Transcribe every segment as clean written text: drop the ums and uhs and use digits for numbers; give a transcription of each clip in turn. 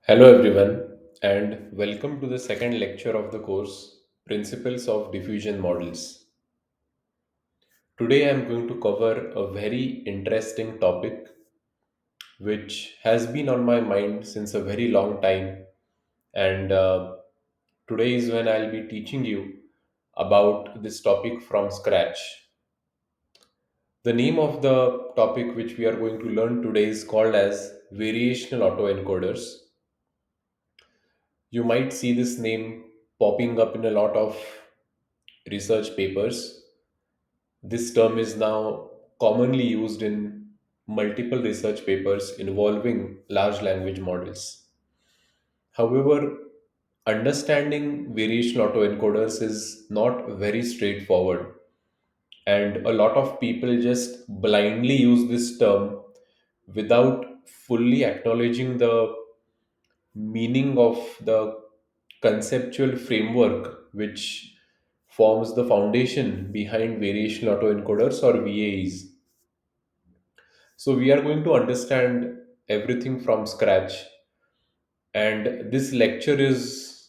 Hello, everyone, and welcome to the second lecture of the course Principles of Diffusion Models. Today, I am going to cover a very interesting topic which has been on my mind since a very long time, and today is when I'll be teaching you about this topic from scratch. The name of the topic which we are going to learn today is called as Variational Autoencoders. You might see this name popping up in a lot of research papers. This term is now commonly used in multiple research papers involving large language models. However, understanding variation autoencoders is not very straightforward, and a lot of people just blindly use this term without fully acknowledging the meaning of the conceptual framework which forms the foundation behind variational autoencoders or VAEs. So we are going to understand everything from scratch, and this lecture is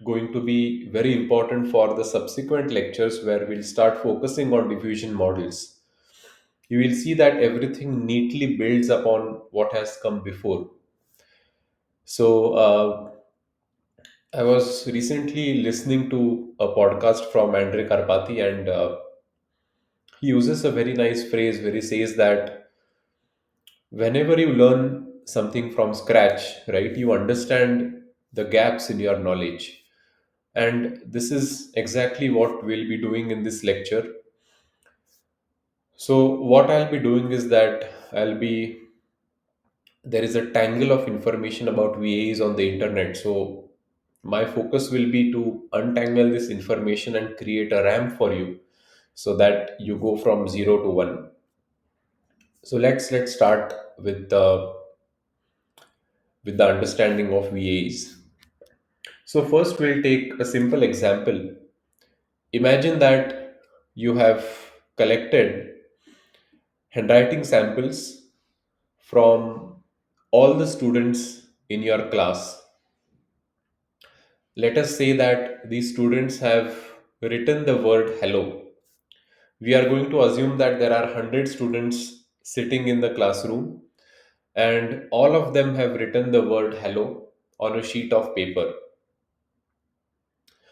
going to be very important for the subsequent lectures where we'll start focusing on diffusion models. You will see that everything neatly builds upon what has come before. So I was recently listening to a podcast from Andre Karpathy, and he uses a very nice phrase where he says that whenever you learn something from scratch, right, you understand the gaps in your knowledge. And this is exactly what we'll be doing in this lecture. So what I'll be doing is that I'll be there is a tangle of information about VAs on the internet. So my focus will be to untangle this information and create a ramp for you so that you go from 0 to 1. So let's start with the understanding of VAs. So first we'll take a simple example. Imagine that you have collected handwriting samples from all the students in your class. Let us say that these students have written the word hello. We are going to assume that there are 100 students sitting in the classroom and all of them have written the word hello on a sheet of paper.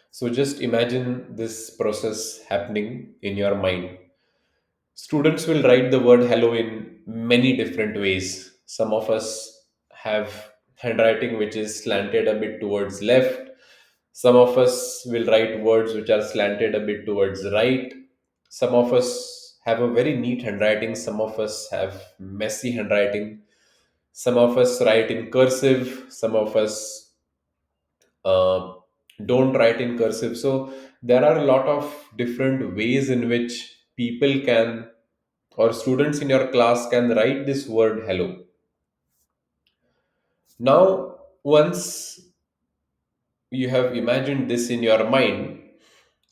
So just imagine this process happening in your mind. Students will write the word hello in many different ways. Some of us have handwriting which is slanted a bit towards left. Some of us will write words which are slanted a bit towards right. Some of us have a very neat handwriting. Some of us have messy handwriting. Some of us write in cursive. Some of us uh, don't write in cursive. So there are a lot of different ways in which people can or students in your class can write this word hello. Now, once you have imagined this in your mind,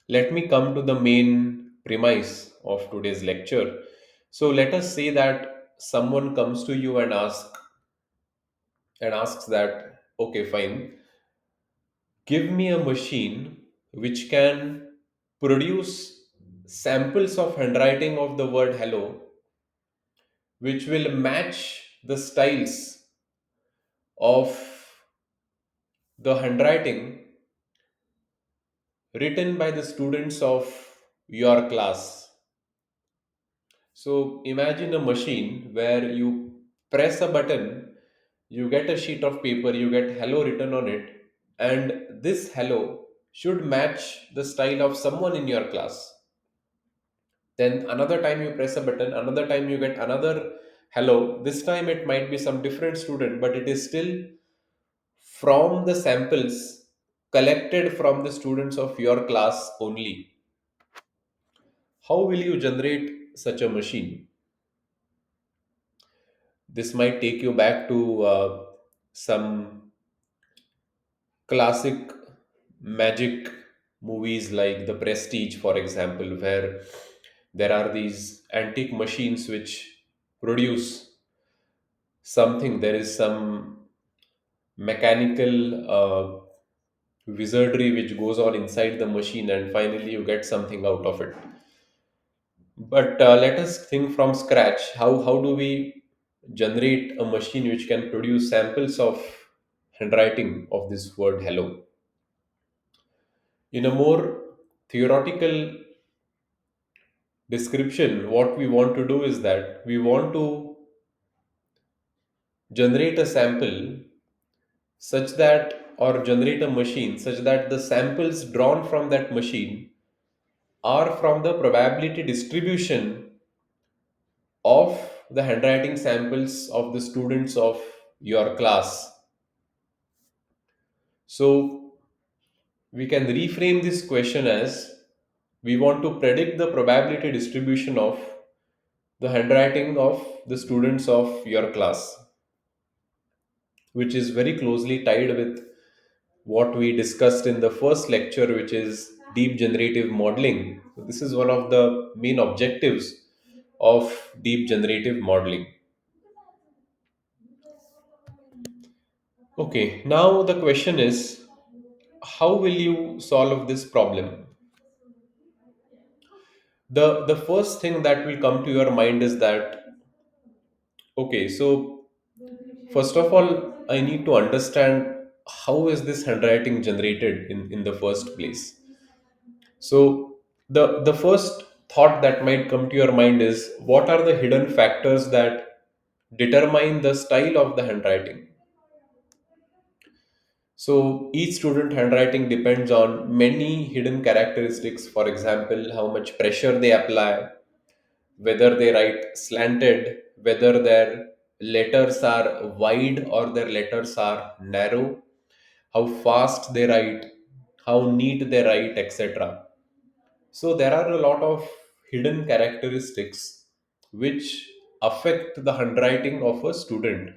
let me come to the main premise of today's lecture. So let us say that someone comes to you and asks that, okay, fine, give me a machine which can produce samples of handwriting of the word hello, which will match the styles of the handwriting written by the students of your class. So imagine a machine where you press a button, you get a sheet of paper, you get hello written on it, and this hello should match the style of someone in your class. Then another time you press a button, another time you get another hello. This time it might be some different student, but it is still from the samples collected from the students of your class only. How will you generate such a machine? This might take you back to some classic magic movies like The Prestige, for example, where there are these antique machines which produce something. There is some mechanical wizardry which goes on inside the machine, and finally you get something out of it. But let us think from scratch. How do we generate a machine which can produce samples of handwriting of this word hello? In a more theoretical description, what we want to do is that we want to generate a sample such that, or generate a machine such that the samples drawn from that machine are from the probability distribution of the handwriting samples of the students of your class. So we can reframe this question as, we want to predict the probability distribution of the handwriting of the students of your class, which is very closely tied with what we discussed in the first lecture, which is deep generative modeling. So this is one of the main objectives of deep generative modeling. Okay, now the question is, how will you solve this problem? The first thing that will come to your mind is that, okay, so first of all, I need to understand how is this handwriting generated in the first place. So the first thought that might come to your mind is, what are the hidden factors that determine the style of the handwriting? So each student handwriting depends on many hidden characteristics. For example, how much pressure they apply, whether they write slanted, whether their letters are wide or their letters are narrow, how fast they write, how neat they write, etc. So there are a lot of hidden characteristics which affect the handwriting of a student.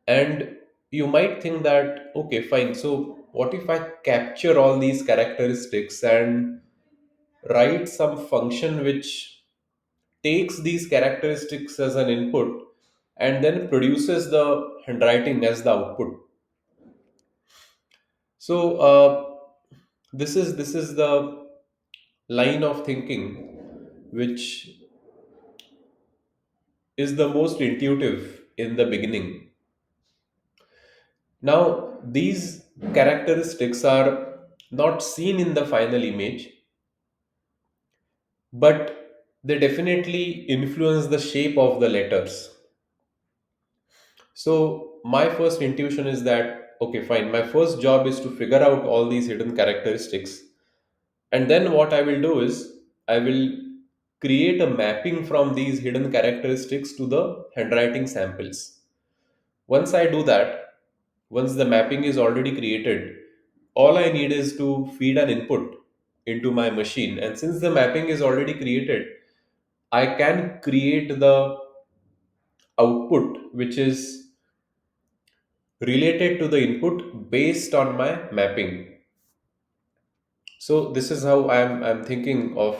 And you might think that, okay, fine. So what if I capture all these characteristics and write some function which takes these characteristics as an input and then produces the handwriting as the output? So this is the line of thinking which is the most intuitive in the beginning. Now, these characteristics are not seen in the final image, but they definitely influence the shape of the letters. So, my first intuition is that, okay, fine, my first job is to figure out all these hidden characteristics. And then what I will do is, I will create a mapping from these hidden characteristics to the handwriting samples. Once I do that, once the mapping is already created, all I need is to feed an input into my machine. And since the mapping is already created, I can create the output which is related to the input based on my mapping. So this is how I'm thinking of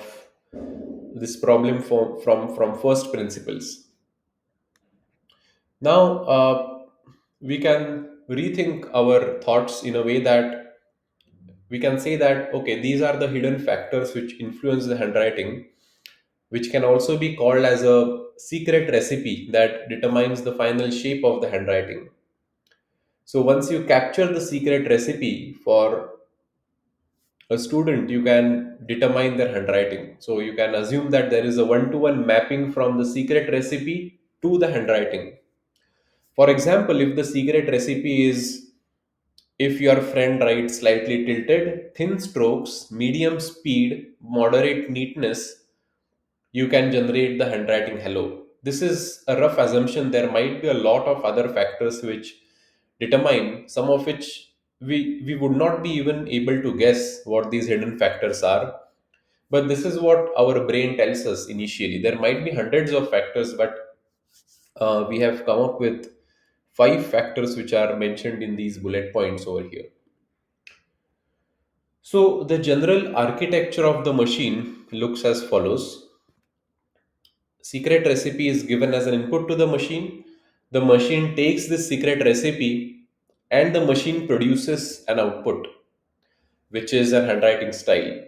this problem from first principles. Now we can rethink our thoughts in a way that we can say that, okay, these are the hidden factors which influence the handwriting, which can also be called as a secret recipe that determines the final shape of the handwriting. So once you capture the secret recipe for a student, you can determine their handwriting. So you can assume that there is a one-to-one mapping from the secret recipe to the handwriting. For example, if the secret recipe is, if your friend writes slightly tilted, thin strokes, medium speed, moderate neatness, you can generate the handwriting hello. This is a rough assumption. There might be a lot of other factors which determine, some of which we would not be even able to guess what these hidden factors are. But this is what our brain tells us initially. There might be hundreds of factors, but we have come up with five factors which are mentioned in these bullet points over here. So the general architecture of the machine looks as follows. Secret recipe is given as an input to the machine. The machine takes this secret recipe and the machine produces an output, which is a handwriting style.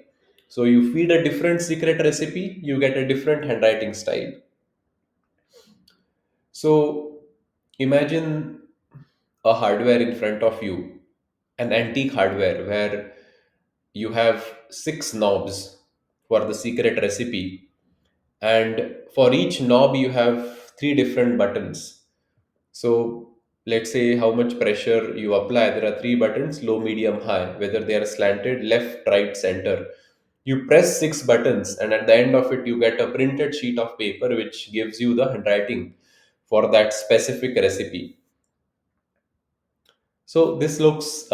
So you feed a different secret recipe, you get a different handwriting style. So imagine a hardware in front of you, an antique hardware where you have six knobs for the secret recipe, and for each knob you have three different buttons. So let's say how much pressure you apply. There are three buttons: low, medium, high, whether they are slanted, left, right, center. You press six buttons, and at the end of it, you get a printed sheet of paper which gives you the handwriting for that specific recipe. So this looks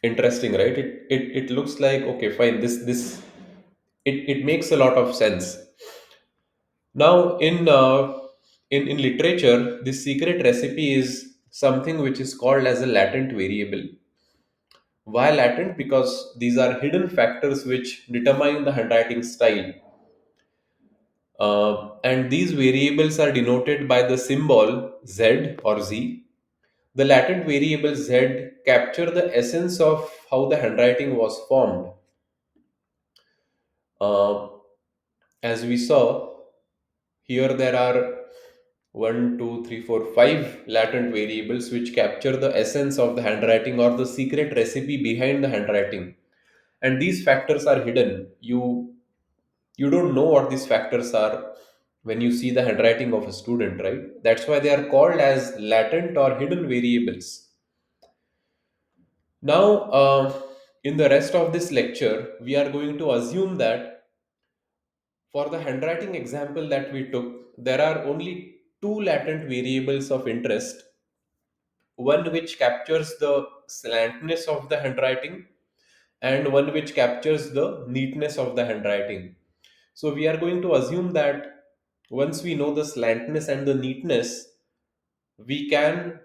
interesting, right? It looks like, okay, fine. It makes a lot of sense. Now, in literature, this secret recipe is something which is called as a latent variable. Why latent? Because these are hidden factors which determine the handwriting style. And these variables are denoted by the symbol Z or Z. The latent variable Z capture the essence of how the handwriting was formed. Uh, as we saw, here there are one, two, three, four, five latent variables which capture the essence of the handwriting or the secret recipe behind the handwriting. And these factors are hidden. You don't know what these factors are when you see the handwriting of a student, right? That's why they are called as latent or hidden variables. Now, in the rest of this lecture, we are going to assume that for the handwriting example that we took, there are only two latent variables of interest, one which captures the slantness of the handwriting and one which captures the neatness of the handwriting. So we are going to assume that once we know the slantness and the neatness, we can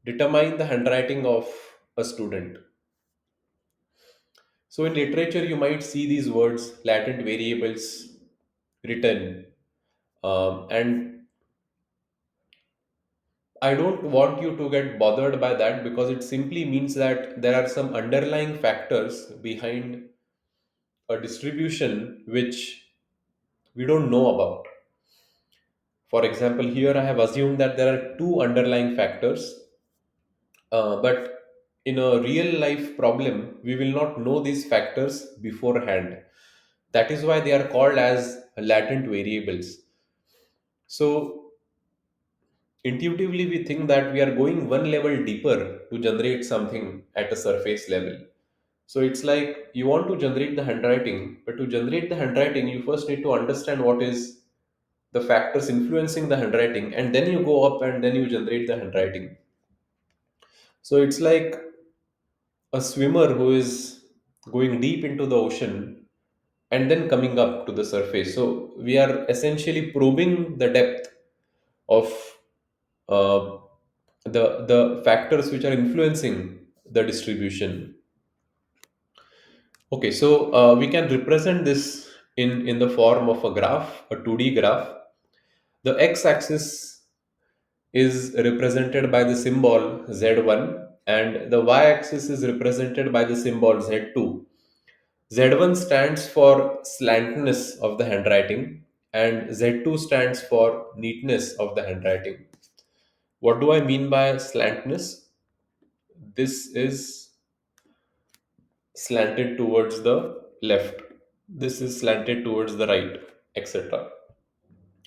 determine the handwriting of a student. So in literature, you might see these words, latent variables, written. And I don't want you to get bothered by that because it simply means that there are some underlying factors behind a distribution which we don't know about. For example, here I have assumed that there are two underlying factors, but in a real life problem, we will not know these factors beforehand. That is why they are called as latent variables. So, intuitively, we think that we are going one level deeper to generate something at a surface level. So, it's like you want to generate the handwriting, but to generate the handwriting, you first need to understand what is the factors influencing the handwriting, and then you go up and then you generate the handwriting. So, it's like a swimmer who is going deep into the ocean and then coming up to the surface. So we are essentially probing the depth of uh, the factors which are influencing the distribution. Okay, so we can represent this in the form of a graph, a 2D graph. The x-axis is represented by the symbol Z1 and the y-axis is represented by the symbol Z2. Z1 stands for slantness of the handwriting and Z2 stands for neatness of the handwriting. What do I mean by slantness? This is slanted towards the left. This is slanted towards the right, etc.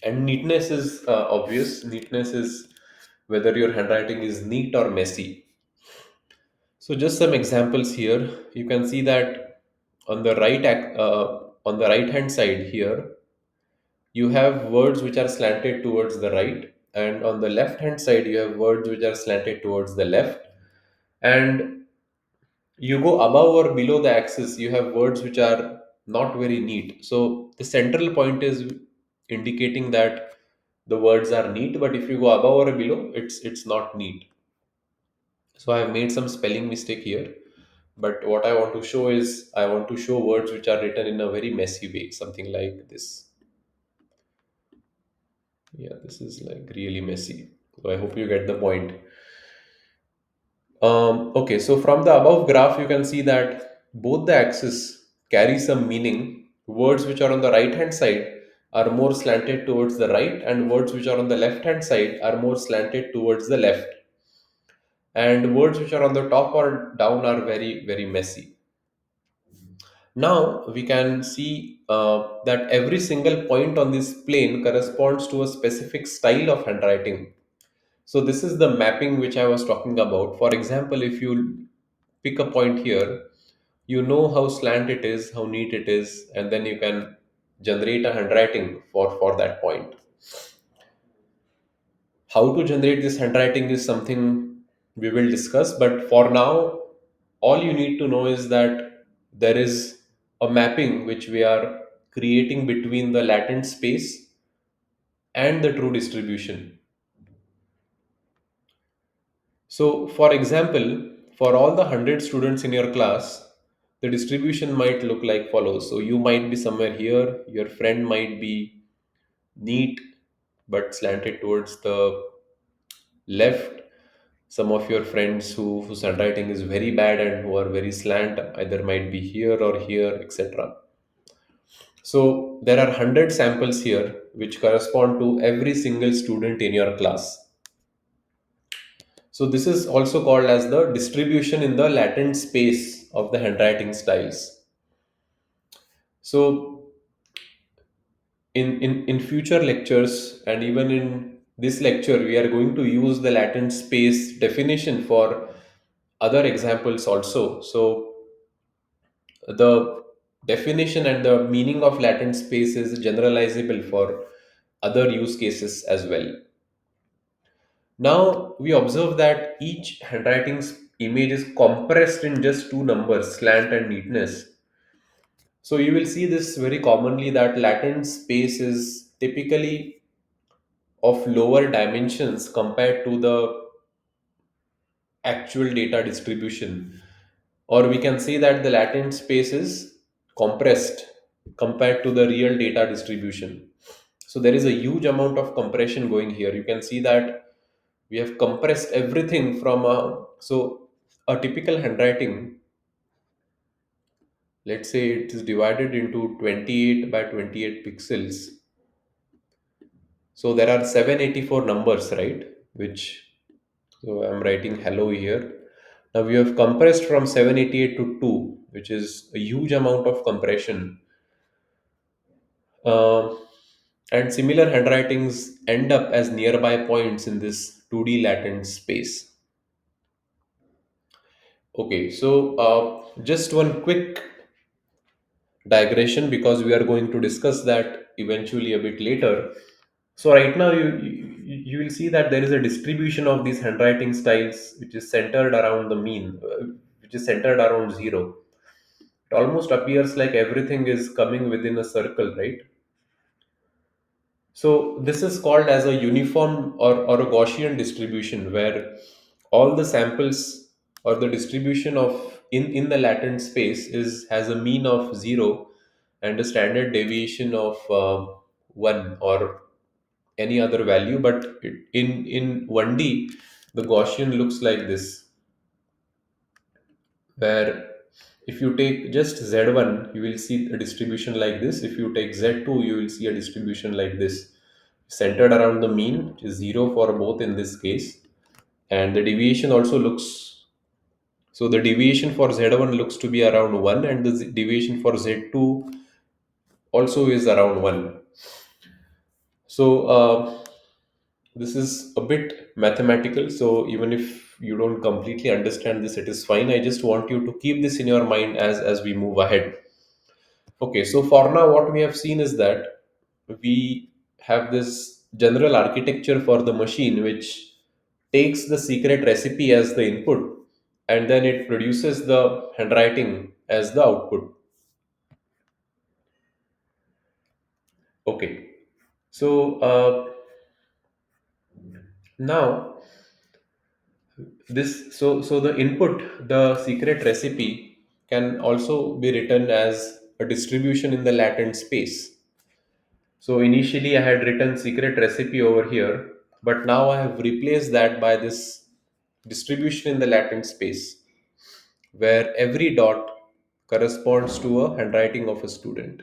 And neatness is obvious. Neatness is whether your handwriting is neat or messy. So just some examples here. You can see that on the right hand side here, you have words which are slanted towards the right, and on the left hand side you have words which are slanted towards the left, and you go above or below the axis you have words which are not very neat. So the central point is indicating that the words are neat, but if you go above or below, it's not neat. So I have made some spelling mistake here, but what I want to show is I want to show words which are written in a very messy way, something like this. Yeah, this is like really messy. So I hope you get the point. Okay, so from the above graph, you can see that both the axes carry some meaning. Words which are on the right hand side are more slanted towards the right, and words which are on the left hand side are more slanted towards the left. And words which are on the top or down are very, very messy. Now we can see that every single point on this plane corresponds to a specific style of handwriting. So this is the mapping which I was talking about. For example, if you pick a point here, you know how slant it is, how neat it is, and then you can generate a handwriting for that point. How to generate this handwriting is something we will discuss, but for now, all you need to know is that there is a mapping which we are creating between the latent space and the true distribution. So, for example, for all the 100 students in your class, the distribution might look like follows. So, you might be somewhere here, your friend might be neat but slanted towards the left. Some of your friends whose handwriting is very bad and who are very slant either might be here or here, etc. So, there are 100 samples here which correspond to every single student in your class. So this is also called as the distribution in the latent space of the handwriting styles. So in future lectures and even in this lecture, we are going to use the latent space definition for other examples also. So the definition and the meaning of latent space is generalizable for other use cases as well. Now we observe that each handwriting's image is compressed in just two numbers, slant and neatness. So you will see this very commonly that latent space is typically of lower dimensions compared to the actual data distribution. Or we can say that the latent space is compressed compared to the real data distribution. So there is a huge amount of compression going here. You can see that we have compressed everything from a typical handwriting, let's say it is divided into 28 by 28 pixels. So there are 784 numbers, right? Which, so I'm writing hello here. Now we have compressed from 788 to 2, which is a huge amount of compression. Uh, and similar handwritings end up as nearby points in this 2D latent space. Okay, so just one quick digression because we are going to discuss that eventually a bit later. So right now you will see that there is a distribution of these handwriting styles which is centered around the mean, which is centered around zero. It almost appears like everything is coming within a circle, right? So this is called as a uniform or a Gaussian distribution where all the samples or the distribution of in the latent space is has a mean of zero and a standard deviation of 1 or any other value. But in 1D, the Gaussian looks like this, where if you take just Z1, you will see a distribution like this. If you take Z2, you will see a distribution like this, centered around the mean, which is 0 for both in this case. And the deviation also looks, so the deviation for Z1 looks to be around 1, and the deviation for Z2 also is around 1. So this is a bit mathematical, so even if you don't completely understand this, it is fine. I just want you to keep this in your mind as we move ahead. Okay, so for now what we have seen is that we have this general architecture for the machine which takes the secret recipe as the input and then it produces the handwriting as the output. Okay, so now the input, the secret recipe, can also be written as a distribution in the latent space. So initially I had written secret recipe over here, but now I have replaced that by this distribution in the latent space, where every dot corresponds to a handwriting of a student.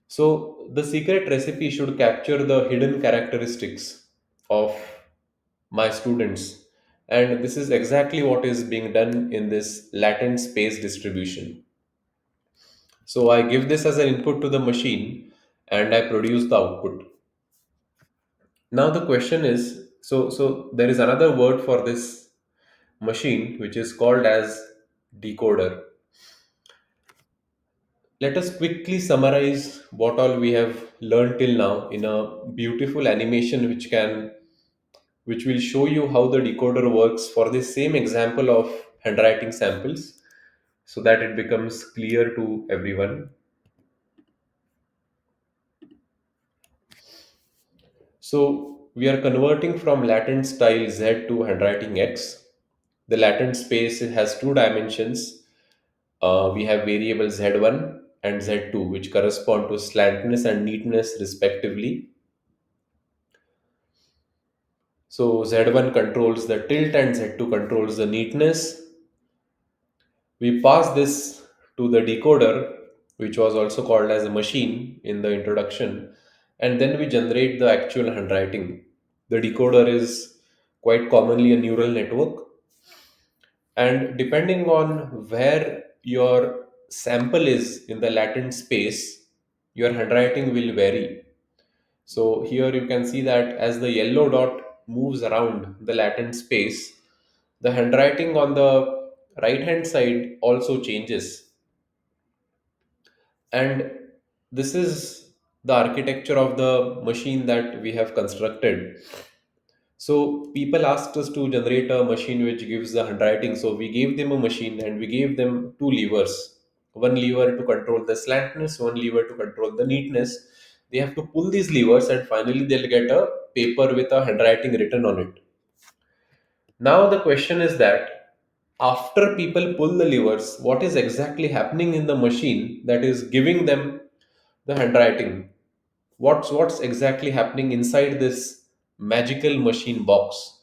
So the secret recipe should capture the hidden characteristics of my students. And this is exactly what is being done in this latent space distribution. So I give this as an input to the machine and I produce the output. Now the question is, so there is another word for this machine which is called as decoder. Let us quickly summarize what all we have learned till now in a beautiful animation which will show you how the decoder works for the same example of handwriting samples so that it becomes clear to everyone. So we are converting from latent style Z to handwriting X. The latent space has two dimensions. We have variable Z1 and Z2, which correspond to slantness and neatness respectively. So Z1 controls the tilt and Z2 controls the neatness. We pass this to the decoder, which was also called as a machine in the introduction, and then we generate the actual handwriting. The decoder is quite commonly a neural network, and depending on where your sample is in the latent space, your handwriting will vary. So here you can see that as the yellow dot moves around the latent space, the handwriting on the right hand side also changes. And this is the architecture of the machine that we have constructed. So people asked us to generate a machine which gives the handwriting. So we gave them a machine and we gave them two levers. One lever to control the slantness, one lever to control the neatness. They have to pull these levers and finally they'll get a paper with a handwriting written on it. Now the question is that after people pull the levers, what is exactly happening in the machine that is giving them the handwriting? What's exactly happening inside this magical machine box?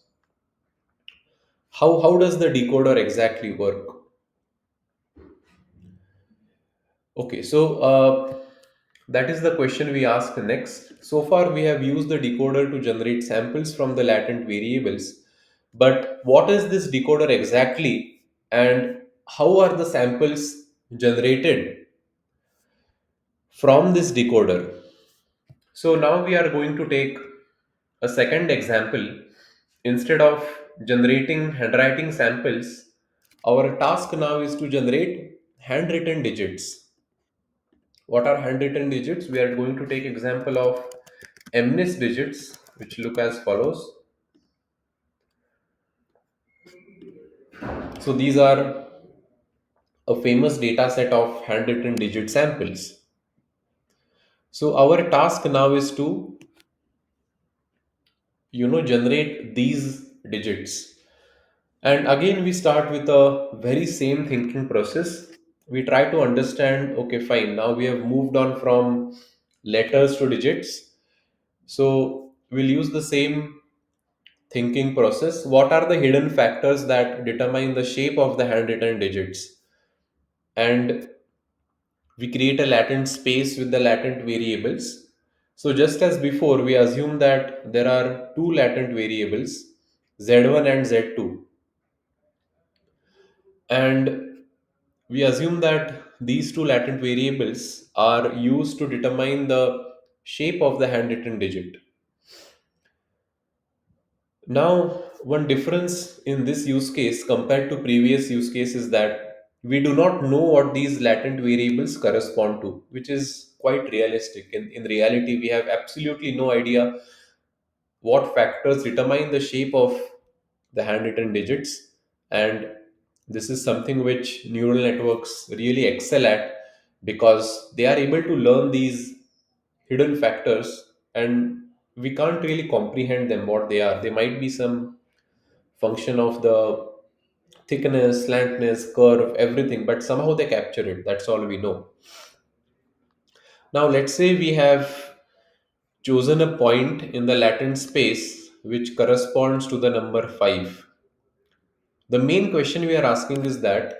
How does the decoder exactly work? Okay, so that is the question we ask next. So far we have used the decoder to generate samples from the latent variables, but what is this decoder exactly, and how are the samples generated from this decoder? So now we are going to take a second example. Instead of generating handwriting samples, our task now is to generate handwritten digits. What are handwritten digits? We are going to take example of MNIST digits, which look as follows. So these are a famous data set of handwritten digit samples. So our task now is to generate these digits. And again, we start with a very same thinking process. We try to understand, okay, fine, now we have moved on from letters to digits. So we'll use the same thinking process. What are the hidden factors that determine the shape of the handwritten digits? And we create a latent space with the latent variables. So just as before, we assume that there are two latent variables, Z1 and Z2. And we assume that these two latent variables are used to determine the shape of the handwritten digit. Now, one difference in this use case compared to previous use case is that we do not know what these latent variables correspond to, which is quite realistic. In reality, we have absolutely no idea what factors determine the shape of the handwritten digits. And this is something which neural networks really excel at because they are able to learn these hidden factors, and we can't really comprehend them what they are. They might be some function of the thickness, slantness, curve, everything, but somehow they capture it. That's all we know. Now, let's say we have chosen a point in the latent space which corresponds to the number 5. The main question we are asking is that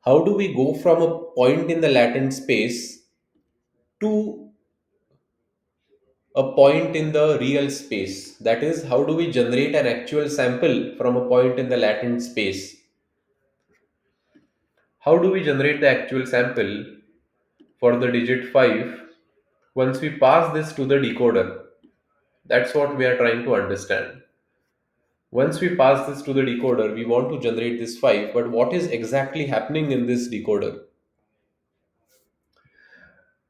how do we go from a point in the latent space to a point in the real space? That is, how do we generate an actual sample from a point in the latent space? How do we generate the actual sample for the digit 5 once we pass this to the decoder? That's what we are trying to understand. Once we pass this to the decoder, we want to generate this 5, but what is exactly happening in this decoder?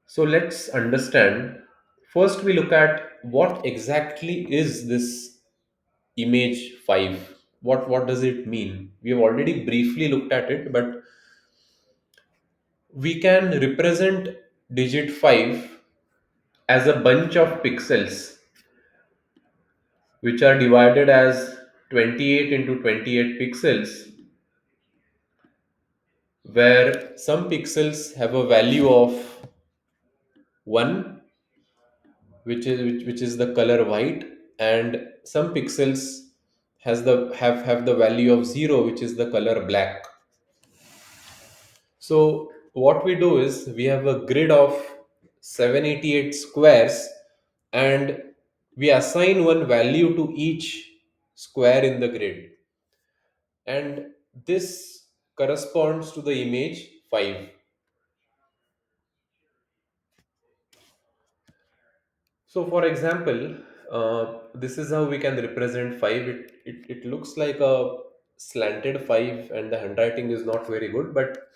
So let's understand. First, we look at what exactly is this image 5. What does it mean? We have already briefly looked at it, but we can represent digit 5 as a bunch of pixels which are divided as 28 into 28 pixels, where some pixels have a value of 1, which is the color white, and some pixels have the value of 0, which is the color black. So what we do is we have a grid of 788 squares, and we assign one value to each square in the grid, and this corresponds to the image 5. So, for example, this is how we can represent 5. It looks like a slanted 5, and the handwriting is not very good. But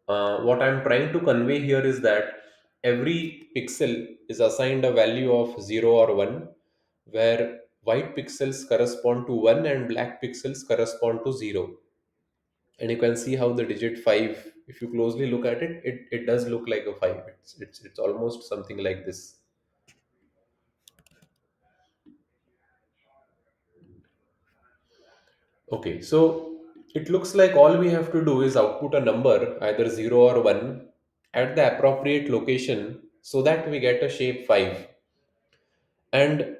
what I'm trying to convey here is that every pixel is assigned a value of 0 or 1, where white pixels correspond to 1 and black pixels correspond to 0. And you can see how the digit 5, if you closely look at it, it does look like a 5. It's almost something like this. Okay, so it looks like all we have to do is output a number, either 0 or 1, at the appropriate location so that we get a shape 5. And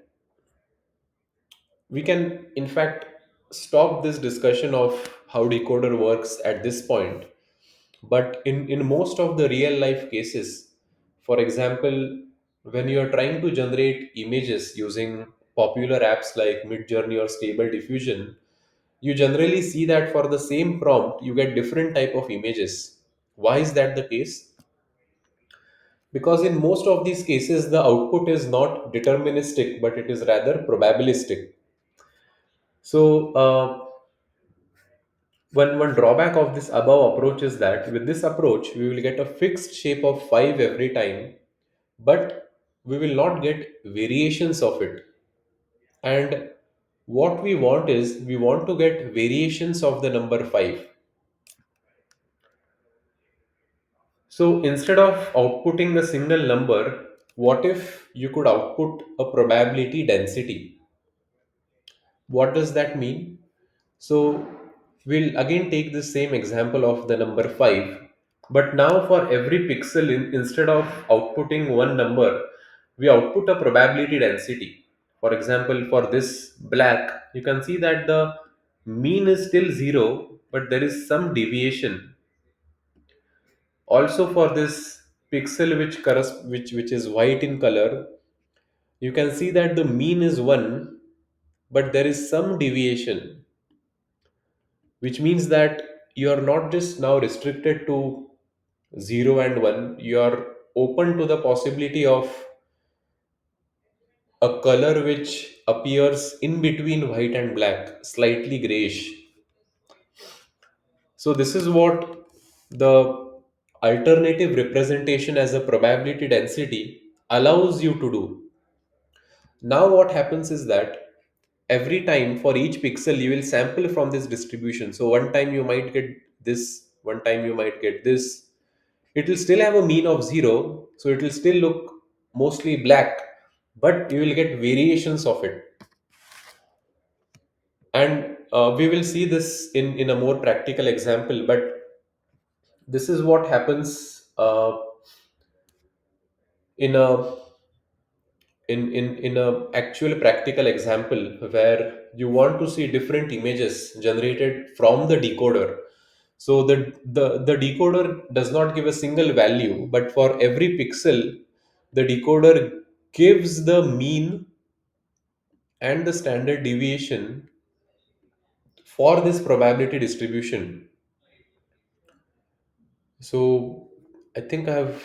we can, in fact, stop this discussion of how decoder works at this point. But in most of the real life cases, for example, when you are trying to generate images using popular apps like Midjourney or Stable Diffusion, you generally see that for the same prompt you get different type of images. Why is that the case? Because in most of these cases the output is not deterministic, but it is rather probabilistic. So one drawback of this above approach is that with this approach we will get a fixed shape of 5 every time, but we will not get variations of it. And what we want is we want to get variations of the number 5. So instead of outputting a single number, what if you could output a probability density? What does that mean? So we'll again take the same example of the number 5, but now for every pixel, instead of outputting one number, we output a probability density. For example, for this black, you can see that the mean is still 0, but there is some deviation. Also for this pixel which is white in color, you can see that the mean is 1, but there is some deviation, which means that you are not just now restricted to 0 and 1, you are open to the possibility of a color which appears in between white and black, slightly grayish. So this is what the alternative representation as a probability density allows you to do. Now what happens is that every time for each pixel you will sample from this distribution. So one time you might get this, one time you might get this. It will still have a mean of 0, so it will still look mostly black, but you will get variations of it. And we will see this in a more practical example, but this is what happens in a in a actual practical example where you want to see different images generated from the decoder. So the decoder does not give a single value, but for every pixel the decoder gives the mean and the standard deviation for this probability distribution. So I think I'll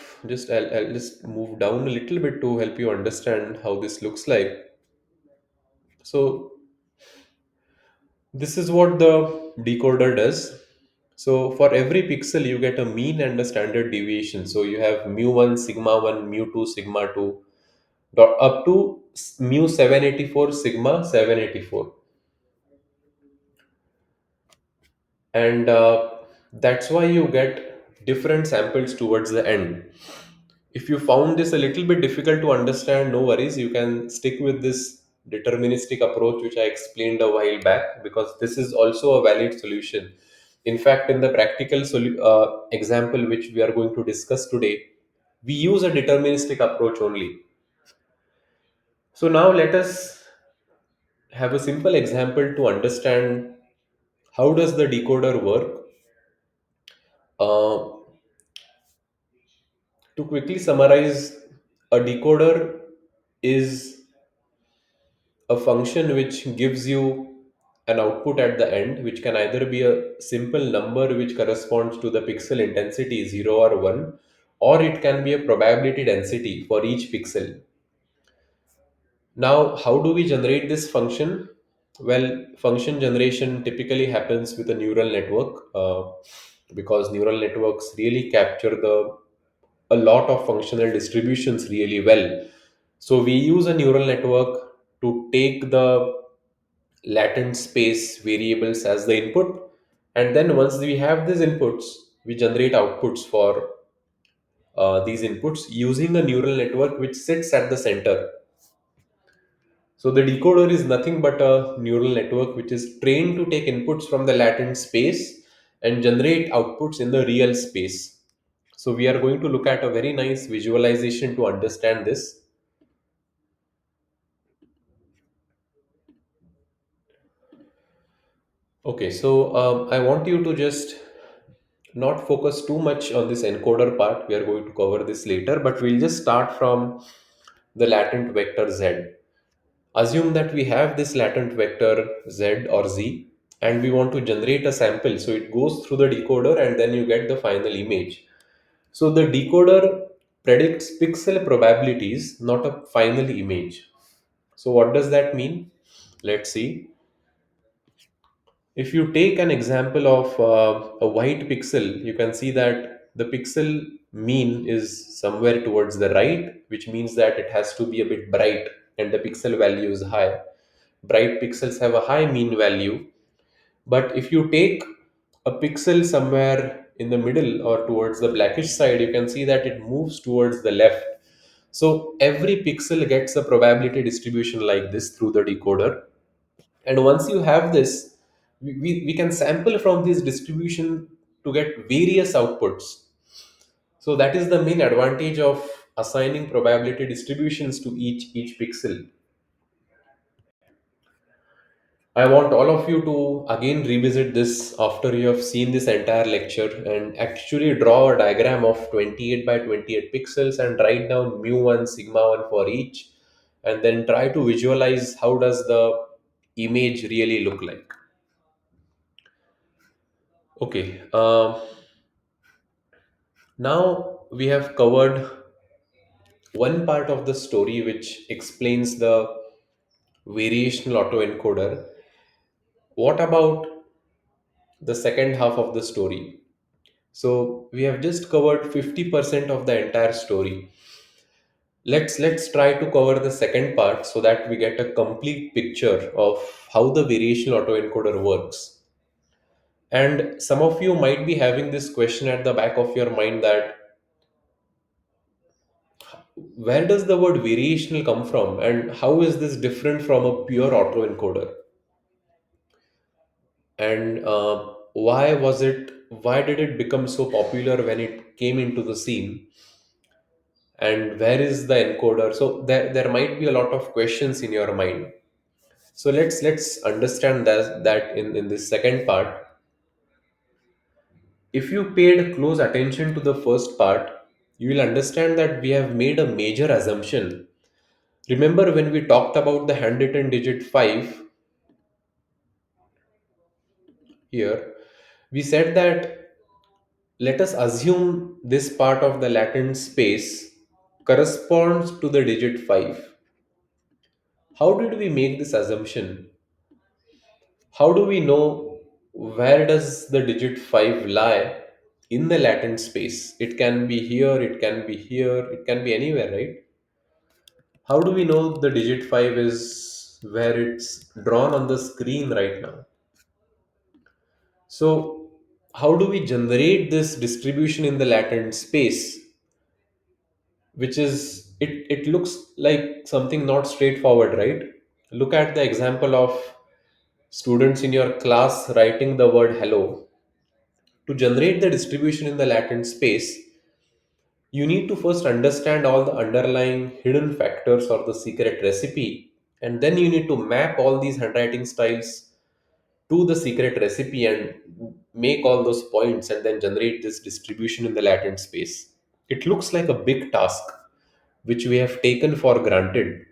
just move down a little bit to help you understand how this looks like. So this is what the decoder does. So for every pixel, you get a mean and a standard deviation. So you have mu1, sigma1, mu2, sigma2, up to mu 784, sigma 784. And that's why you get different samples towards the end. If you found this a little bit difficult to understand, no worries, you can stick with this deterministic approach which I explained a while back, because this is also a valid solution. In fact, in the practical example which we are going to discuss today, we use a deterministic approach only. So now let us have a simple example to understand how does the decoder work. uh, to quickly summarize, a decoder is a function which gives you an output at the end, which can either be a simple number which corresponds to the pixel intensity 0 or 1, or it can be a probability density for each pixel. Now, how do we generate this function? Well, function generation typically happens with a neural network, because neural networks really capture the a lot of functional distributions really well. So we use a neural network to take the latent space variables as the input, and then once we have these inputs, we generate outputs for these inputs using a neural network which sits at the center. So the decoder is nothing but a neural network which is trained to take inputs from the latent space and generate outputs in the real space. So we are going to look at a very nice visualization to understand this. Okay, so I want you to just not focus too much on this encoder part. We are going to cover this later, but we'll just start from the latent vector z. Assume that we have this latent vector z or z, and we want to generate a sample. So it goes through the decoder and then you get the final image. So the decoder predicts pixel probabilities, not a final image. So what does that mean? Let's see. If you take an example of a white pixel, you can see that the pixel mean is somewhere towards the right, which means that it has to be a bit bright and the pixel value is high. Bright pixels have a high mean value. But if you take a pixel somewhere in the middle or towards the blackish side, you can see that it moves towards the left. So every pixel gets a probability distribution like this through the decoder. And once you have this, we can sample from this distribution to get various outputs. So that is the main advantage of assigning probability distributions to each pixel. I want all of you to again revisit this after you have seen this entire lecture and actually draw a diagram of 28 by 28 pixels and write down mu1, sigma1 for each, and then try to visualize how does the image really look like. Okay, now we have covered one part of the story which explains the variational autoencoder. What about the second half of the story? So we have just covered 50% of the entire story. Let's try to cover the second part so that we get a complete picture of how the variational autoencoder works. And some of you might be having this question at the back of your mind that where does the word variational come from and how is this different from a pure autoencoder? And why did it become so popular when it came into the scene? and where is the encoder? So there might be a lot of questions in your mind. So let's understand that in this second part. If you paid close attention to the first part, you will understand that we have made a major assumption. Remember when we talked about the handwritten digit 5 here, we said that let us assume this part of the latent space corresponds to the digit 5. How did we make this assumption? How do we know where does the digit 5 lie in the latent space? It can be here, it can be here, it can be anywhere, right? How do we know the digit 5 is where it's drawn on the screen right now? So, how do we generate this distribution in the latent space, which is it looks like something not straightforward, right? Look at the example of students in your class writing the word hello. To generate the distribution in the latent space, you need to first understand all the underlying hidden factors or the secret recipe, and then you need to map all these handwriting styles to the secret recipe and make all those points and then generate this distribution in the latent space. It looks like a big task which we have taken for granted.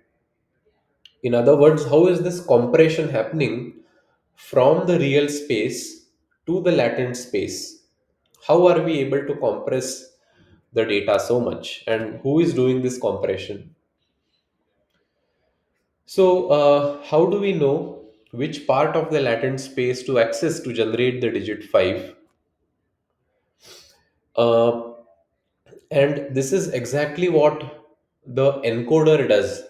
In other words, how is this compression happening from the real space to the latent space? How are we able to compress the data so much? And who is doing this compression? So, how do we know which part of the latent space to access to generate the digit 5? Uh, and this is exactly what the encoder does.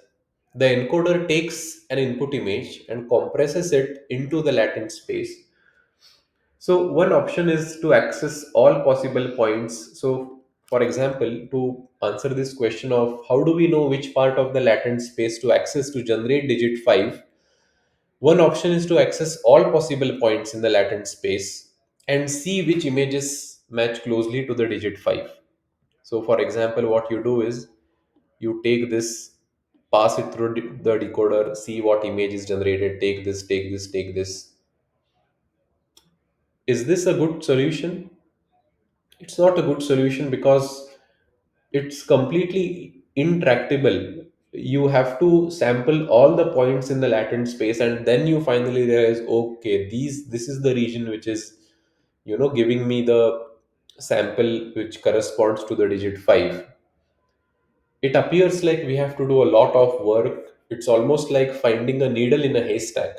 The encoder takes an input image and compresses it into the latent space. So one option is to access all possible points. So for example, to answer this question of how do we know which part of the latent space to access to generate digit 5, one option is to access all possible points in the latent space and see which images match closely to the digit 5. So for example, what you do is you take this, pass it through the decoder, see what image is generated, take this, take this, take this. Is this a good solution? It's not a good solution because it's completely intractable. You have to sample all the points in the latent space and then you finally realize, okay, this is the region which is, giving me the sample which corresponds to the digit 5. It appears like we have to do a lot of work. It's almost like finding a needle in a haystack.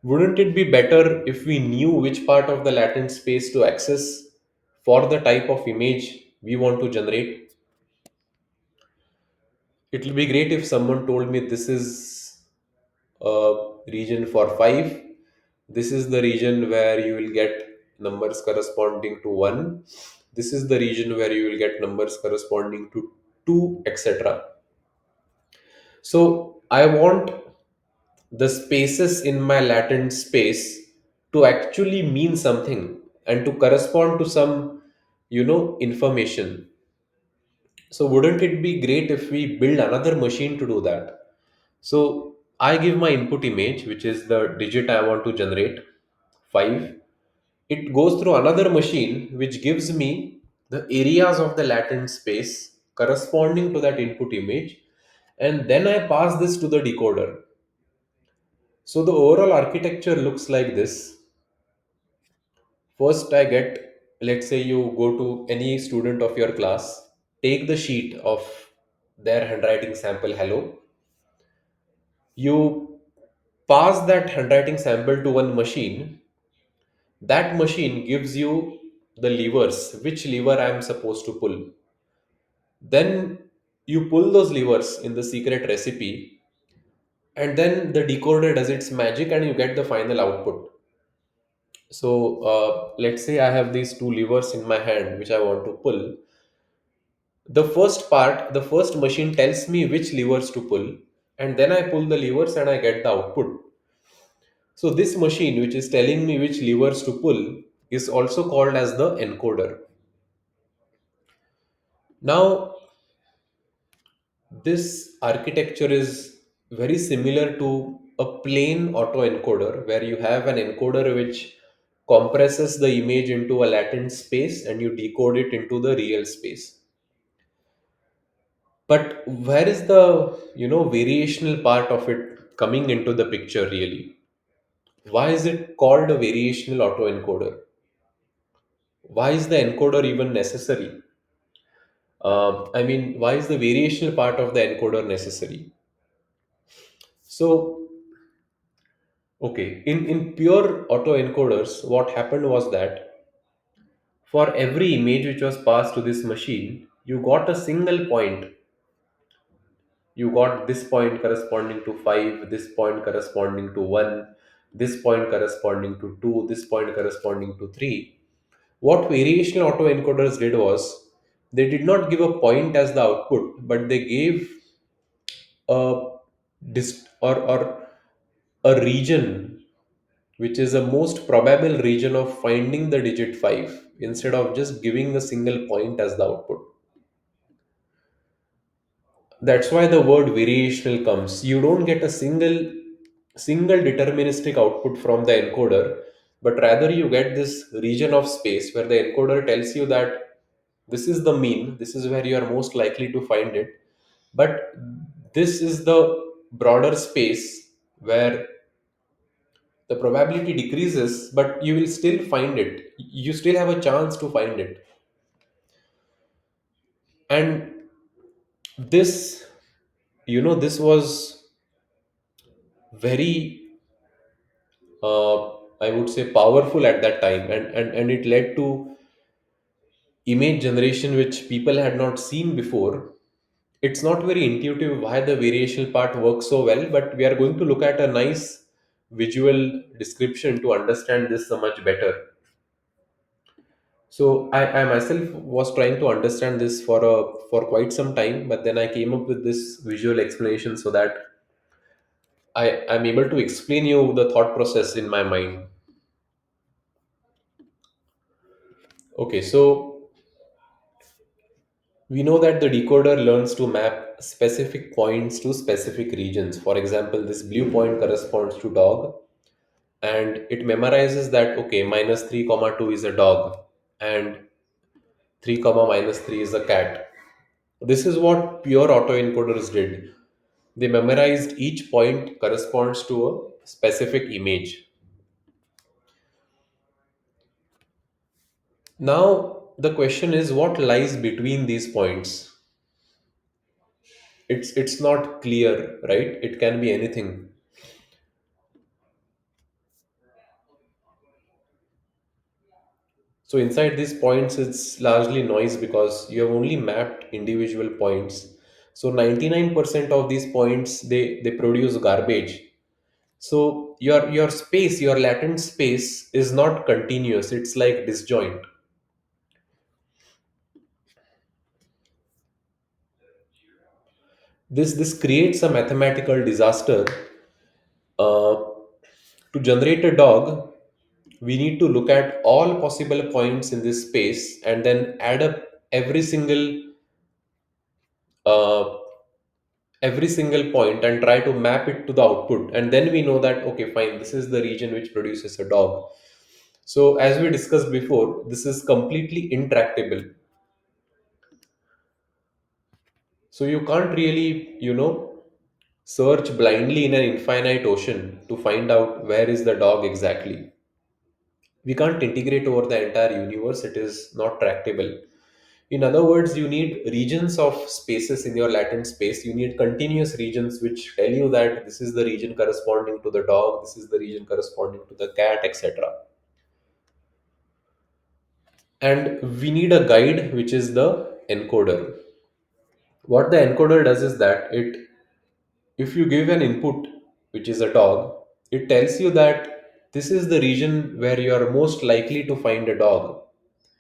Wouldn't it be better if we knew which part of the latent space to access for the type of image we want to generate? It will be great if someone told me this is a region for 5. This is the region where you will get numbers corresponding to 1. This is the region where you will get numbers corresponding to 2, etc. So I want the spaces in my latent space to actually mean something and to correspond to some information. So wouldn't it be great if we build another machine to do that? So I give my input image, which is the digit I want to generate, 5. It goes through another machine which gives me the areas of the latent space corresponding to that input image, and then I pass this to the decoder. So the overall architecture looks like this. First, I get, let's say you go to any student of your class, take the sheet of their handwriting sample, hello. You pass that handwriting sample to one machine. That machine gives you the levers, which lever I am supposed to pull. Then you pull those levers in the secret recipe, and then the decoder does its magic and you get the final output. So let's say I have these two levers in my hand which I want to pull. The first machine tells me which levers to pull, and then I pull the levers and I get the output. So this machine which is telling me which levers to pull is also called as the encoder. Now This architecture is very similar to a plain autoencoder where you have an encoder which compresses the image into a latent space and you decode it into the real space. But where is the variational part of it coming into the picture really? Why is it called a variational autoencoder? Why is the encoder even necessary? I mean, why is the variational part of the encoder necessary? So, okay, in pure autoencoders, what happened was that for every image which was passed to this machine, you got a single point. You got this point corresponding to 5, this point corresponding to 1, this point corresponding to 2, this point corresponding to 3. What variational autoencoders did was they did not give a point as the output, but they gave a or a region which is a most probable region of finding the digit 5 instead of just giving a single point as the output. That's why the word variational comes. You don't get a single deterministic output from the encoder, but rather you get this region of space where the encoder tells you that this is the mean, this is where you are most likely to find it, but this is the broader space where the probability decreases, but you will still find it, you still have a chance to find it. And this this was very I would say powerful at that time, and it led to image generation which people had not seen before. It's not very intuitive why the variational part works so well, but we are going to look at a nice visual description to understand this so much better. So I myself was trying to understand this for quite some time, but then I came up with this visual explanation so that I'm able to explain you the thought process in my mind. Okay, so we know that the decoder learns to map specific points to specific regions. For example, this blue point corresponds to dog, and it memorizes that okay, minus 3 comma 2 is a dog, and 3 comma minus 3 is a cat. This is what pure autoencoders did. They memorized each point corresponds to a specific image. Now the question is what lies between these points. It's not clear, right? It can be anything. So inside these points, it's largely noise because you have only mapped individual points. So 99% of these points they produce garbage. So your space, your latent space is not continuous. It's like disjoint. This creates a mathematical disaster. Uh, to generate a dog, we need to look at all possible points in this space and then add up every single uh, every single point and try to map it to the output, and then we know that okay fine, this is the region which produces a dog. So as we discussed before, this is completely intractable. So you can't really search blindly in an infinite ocean to find out where is the dog exactly. We can't integrate over the entire universe, it is not tractable. In other words, you need regions of spaces in your latent space. You need continuous regions which tell you that this is the region corresponding to the dog, this is the region corresponding to the cat, etc. And we need a guide which is the encoder. What the encoder does is that if you give an input which is a dog, it tells you that this is the region where you are most likely to find a dog.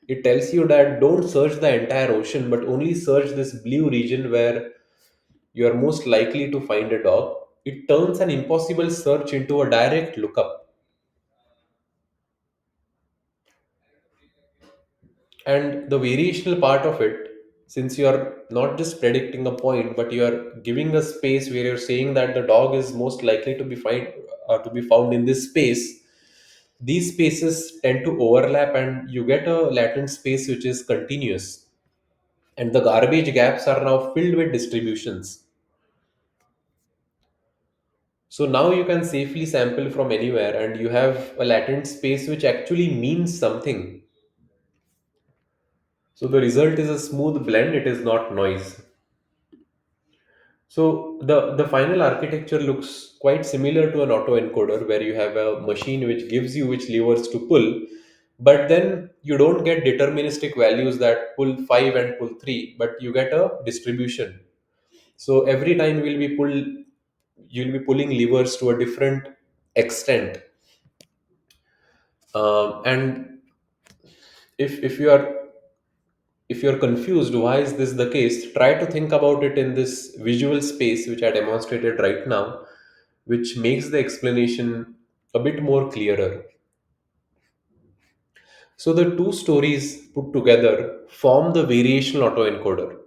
It tells you that don't search the entire ocean, but only search this blue region where you are most likely to find a dog. It turns an impossible search into a direct lookup. And the variational part of it since you are not just predicting a point, but you are giving a space where you're saying that the dog is most likely to be found in this space. These spaces tend to overlap, and you get a latent space which is continuous. And the garbage gaps are now filled with distributions. So now you can safely sample from anywhere, and you have a latent space which actually means something. So the result is a smooth blend, it is not noise. So the final architecture looks quite similar to an autoencoder where you have a machine which gives you which levers to pull, but then you don't get deterministic values that pull 5 and pull 3, but you get a distribution. So every time you'll be pulling levers to a different extent. And if you are if you're confused why is this the case, try to think about it in this visual space which I demonstrated right now, which makes the explanation a bit more clearer. So the two stories put together form the variational autoencoder.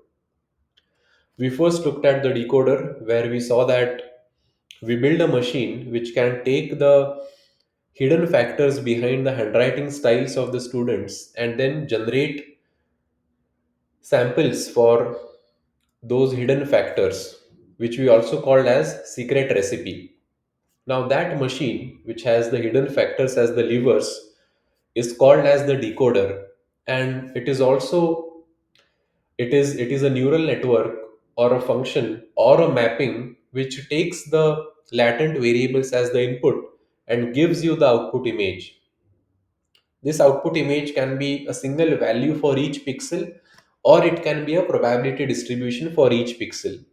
We first looked at the decoder, where we saw that we build a machine which can take the hidden factors behind the handwriting styles of the students and then generate samples for those hidden factors, which we also called as secret recipe. Now that machine, which has the hidden factors as the levers, is called as the decoder, and it is a neural network or a function or a mapping which takes the latent variables as the input and gives you the output image. This output image can be a single value for each pixel, or it can be a probability distribution for each pixel.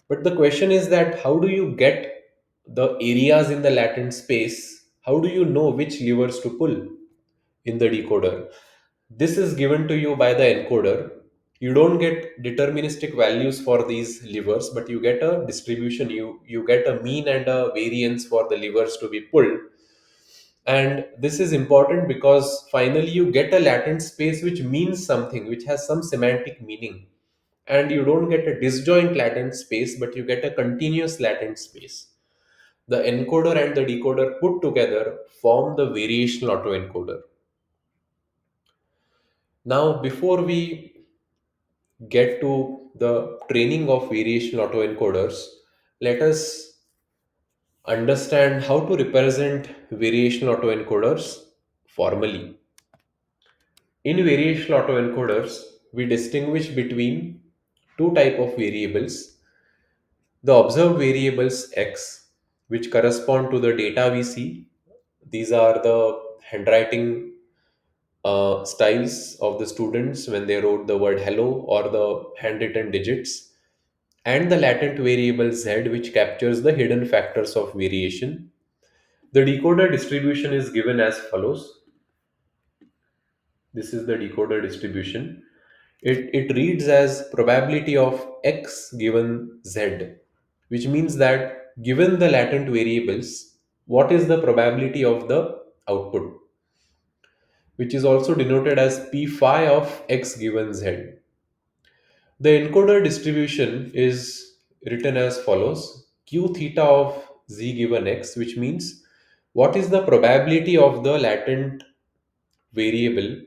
But the question is that how do you get the areas in the latent space? How do you know which levers to pull in the decoder? This is given to you by the encoder. You don't get deterministic values for these levers, but you get a distribution. You get a mean and a variance for the levers to be pulled. And this is important because finally you get a latent space which means something, which has some semantic meaning. And you don't get a disjoint latent space, but you get a continuous latent space. The encoder and the decoder put together form the variational autoencoder. Now, before we get to the training of variational autoencoders, let us understand how to represent variational autoencoders formally. In variational autoencoders, we distinguish between two type of variables: the observed variables x, which correspond to the data we see. These are the handwriting styles of the students when they wrote the word hello or the handwritten digits, and the latent variable z, which captures the hidden factors of variation. The decoder distribution is given as follows. This is the decoder distribution. It reads as probability of x given z, which means that given the latent variables, what is the probability of the output, which is also denoted as p phi of x given z. The encoder distribution is written as follows: q theta of z given x, which means what is the probability of the latent variable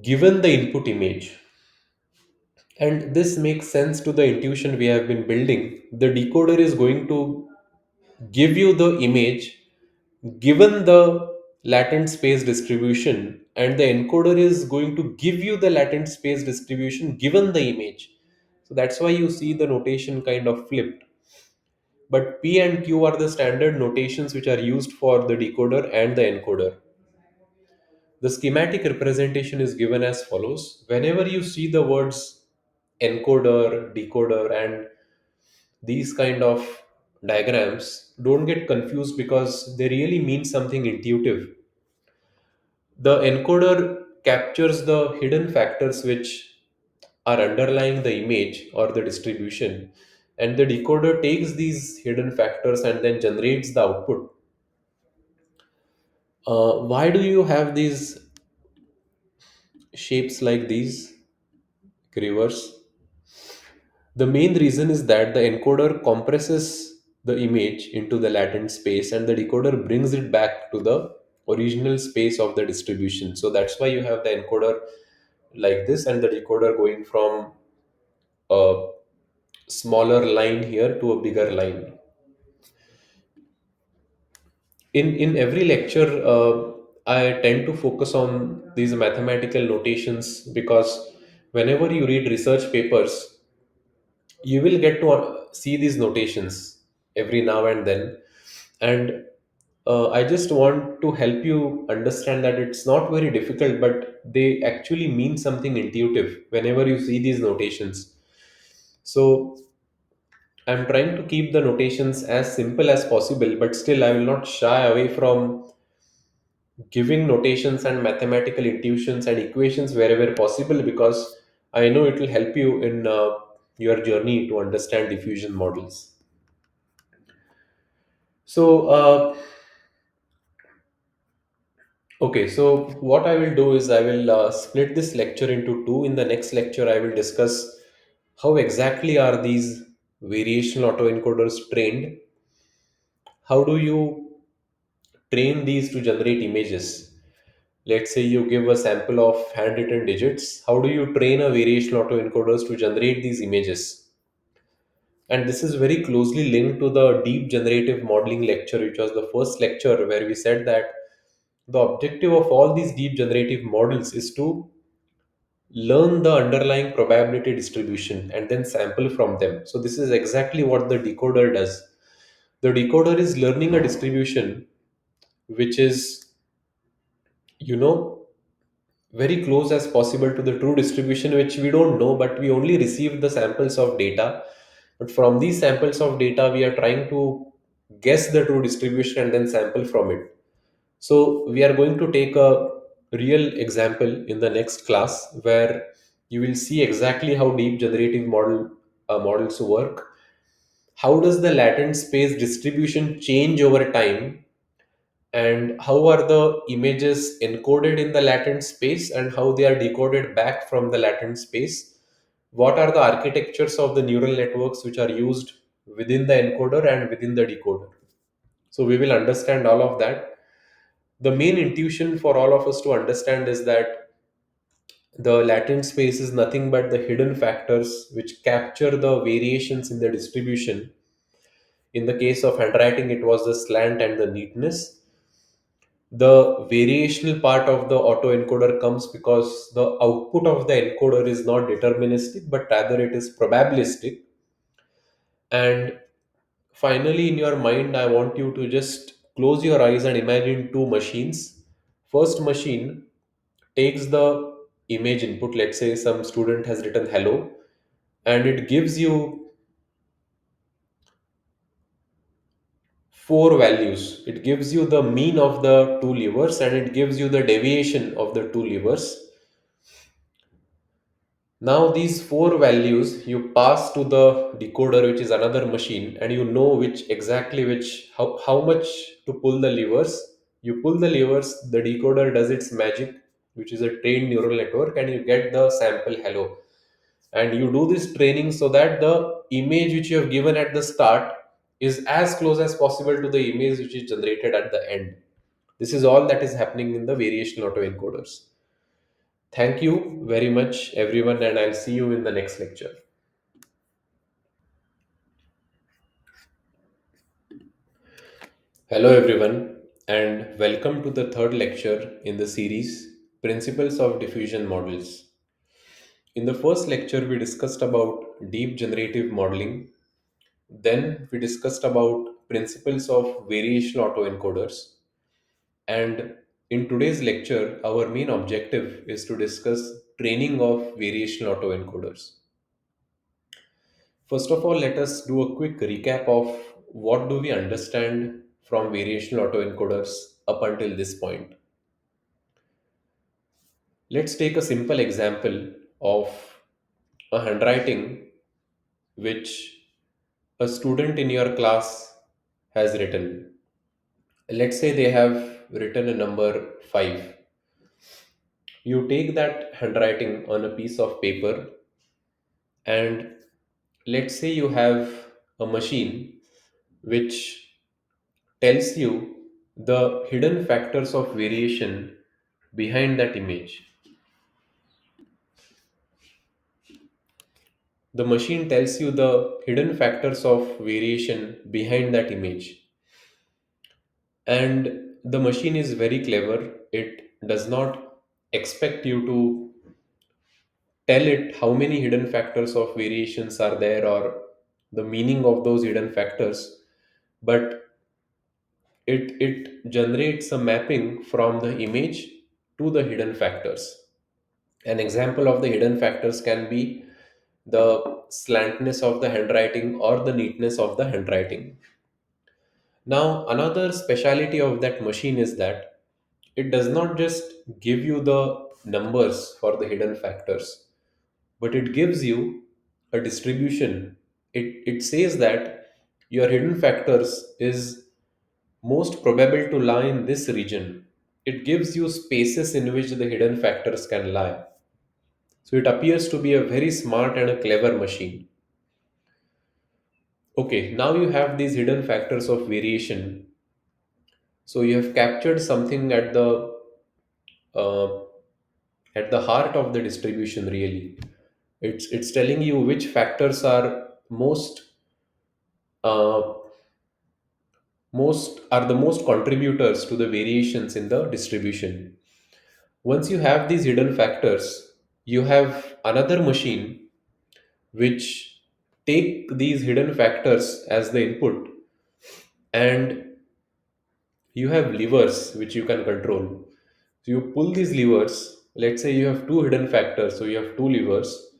given the input image. And this makes sense to the intuition we have been building. The decoder is going to give you the image given the latent space distribution, and the encoder is going to give you the latent space distribution given the image. So that's why you see the notation kind of flipped. But p and q are the standard notations which are used for the decoder and the encoder. The schematic representation is given as follows. Whenever you see the words encoder, decoder, and these kind of diagrams, don't get confused because they really mean something intuitive. The encoder captures the hidden factors which are underlying the image or the distribution, and the decoder takes these hidden factors and then generates the output. Why do you have these shapes like these rivers. The main reason is that the encoder compresses the image into the latent space and the decoder brings it back to the original space of the distribution. So that's why you have the encoder like this and the decoder going from a smaller line here to a bigger line. In every lecture, I tend to focus on these mathematical notations because whenever you read research papers, you will get to see these notations every now and then. And I just want to help you understand that it's not very difficult, but they actually mean something intuitive whenever you see these notations. So I'm trying to keep the notations as simple as possible, but still I will not shy away from giving notations and mathematical intuitions and equations wherever possible, because I know it will help you in your journey to understand diffusion models. So, okay, so what I will do is I will split this lecture into two. In the next lecture, I will discuss how exactly are these variational autoencoders trained. How do you train these to generate images? Let's say you give a sample of handwritten digits. How do you train a variational autoencoders to generate these images? And this is very closely linked to the deep generative modeling lecture, which was the first lecture where we said that the objective of all these deep generative models is to learn the underlying probability distribution and then sample from them. So this is exactly what the decoder does. The decoder is learning a distribution which is, you know, very close as possible to the true distribution, which we don't know, but we only receive the samples of data. But from these samples of data, we are trying to guess the true distribution and then sample from it. So we are going to take a real example in the next class where you will see exactly how deep generative models work. How does the latent space distribution change over time, and how are the images encoded in the latent space and how they are decoded back from the latent space? What are the architectures of the neural networks which are used within the encoder and within the decoder? So we will understand all of that. The main intuition for all of us to understand is that the latent space is nothing but the hidden factors which capture the variations in the distribution. In the case of handwriting, it was the slant and the neatness. The variational part of the autoencoder comes because the output of the encoder is not deterministic, but rather it is probabilistic. And finally, in your mind, I want you to just close your eyes and imagine two machines. First machine takes the image input, let's say some student has written hello, and it gives you four values. It gives you the mean of the two levers and it gives you the deviation of the two levers. Now these four values you pass to the decoder, which is another machine, and you know which exactly which how much to pull the levers. You pull the levers, the decoder does its magic, which is a trained neural network, and you get the sample hello. And you do this training so that the image which you have given at the start is as close as possible to the image which is generated at the end. This is all that is happening in the variational autoencoders. Thank you very much, everyone, and I'll see you in the next lecture. Hello, everyone, and welcome to the third lecture in the series Principles of Diffusion Models. In the first lecture, we discussed about deep generative modeling. Then, we discussed about principles of variational autoencoders. And in today's lecture, our main objective is to discuss training of variational autoencoders. First of all, let us do a quick recap of what do we understand from variational autoencoders up until this point. Let's take a simple example of a handwriting which a student in your class has written. Let's say they have written a number 5. You take that handwriting on a piece of paper, and let's say you have a machine which tells you the hidden factors of variation behind that image. The machine tells you the hidden factors of variation behind that image. And the machine is very clever. It does not expect you to tell it how many hidden factors of variations are there or the meaning of those hidden factors, but it generates a mapping from the image to the hidden factors. An example of the hidden factors can be the slantness of the handwriting or the neatness of the handwriting. Now, another speciality of that machine is that it does not just give you the numbers for the hidden factors, but it gives you a distribution. It says that your hidden factors is most probable to lie in this region. It gives you spaces in which the hidden factors can lie. So it appears to be a very smart and a clever machine. Okay, now you have these hidden factors of variation. So you have captured something uh, at the heart of the distribution. Really, it's telling you which factors are uh, most contributors to the variations in the distribution. Once you have these hidden factors, you have another machine which take these hidden factors as the input, and you have levers which you can control. So you pull these levers. Let's say you have two hidden factors, so you have two levers.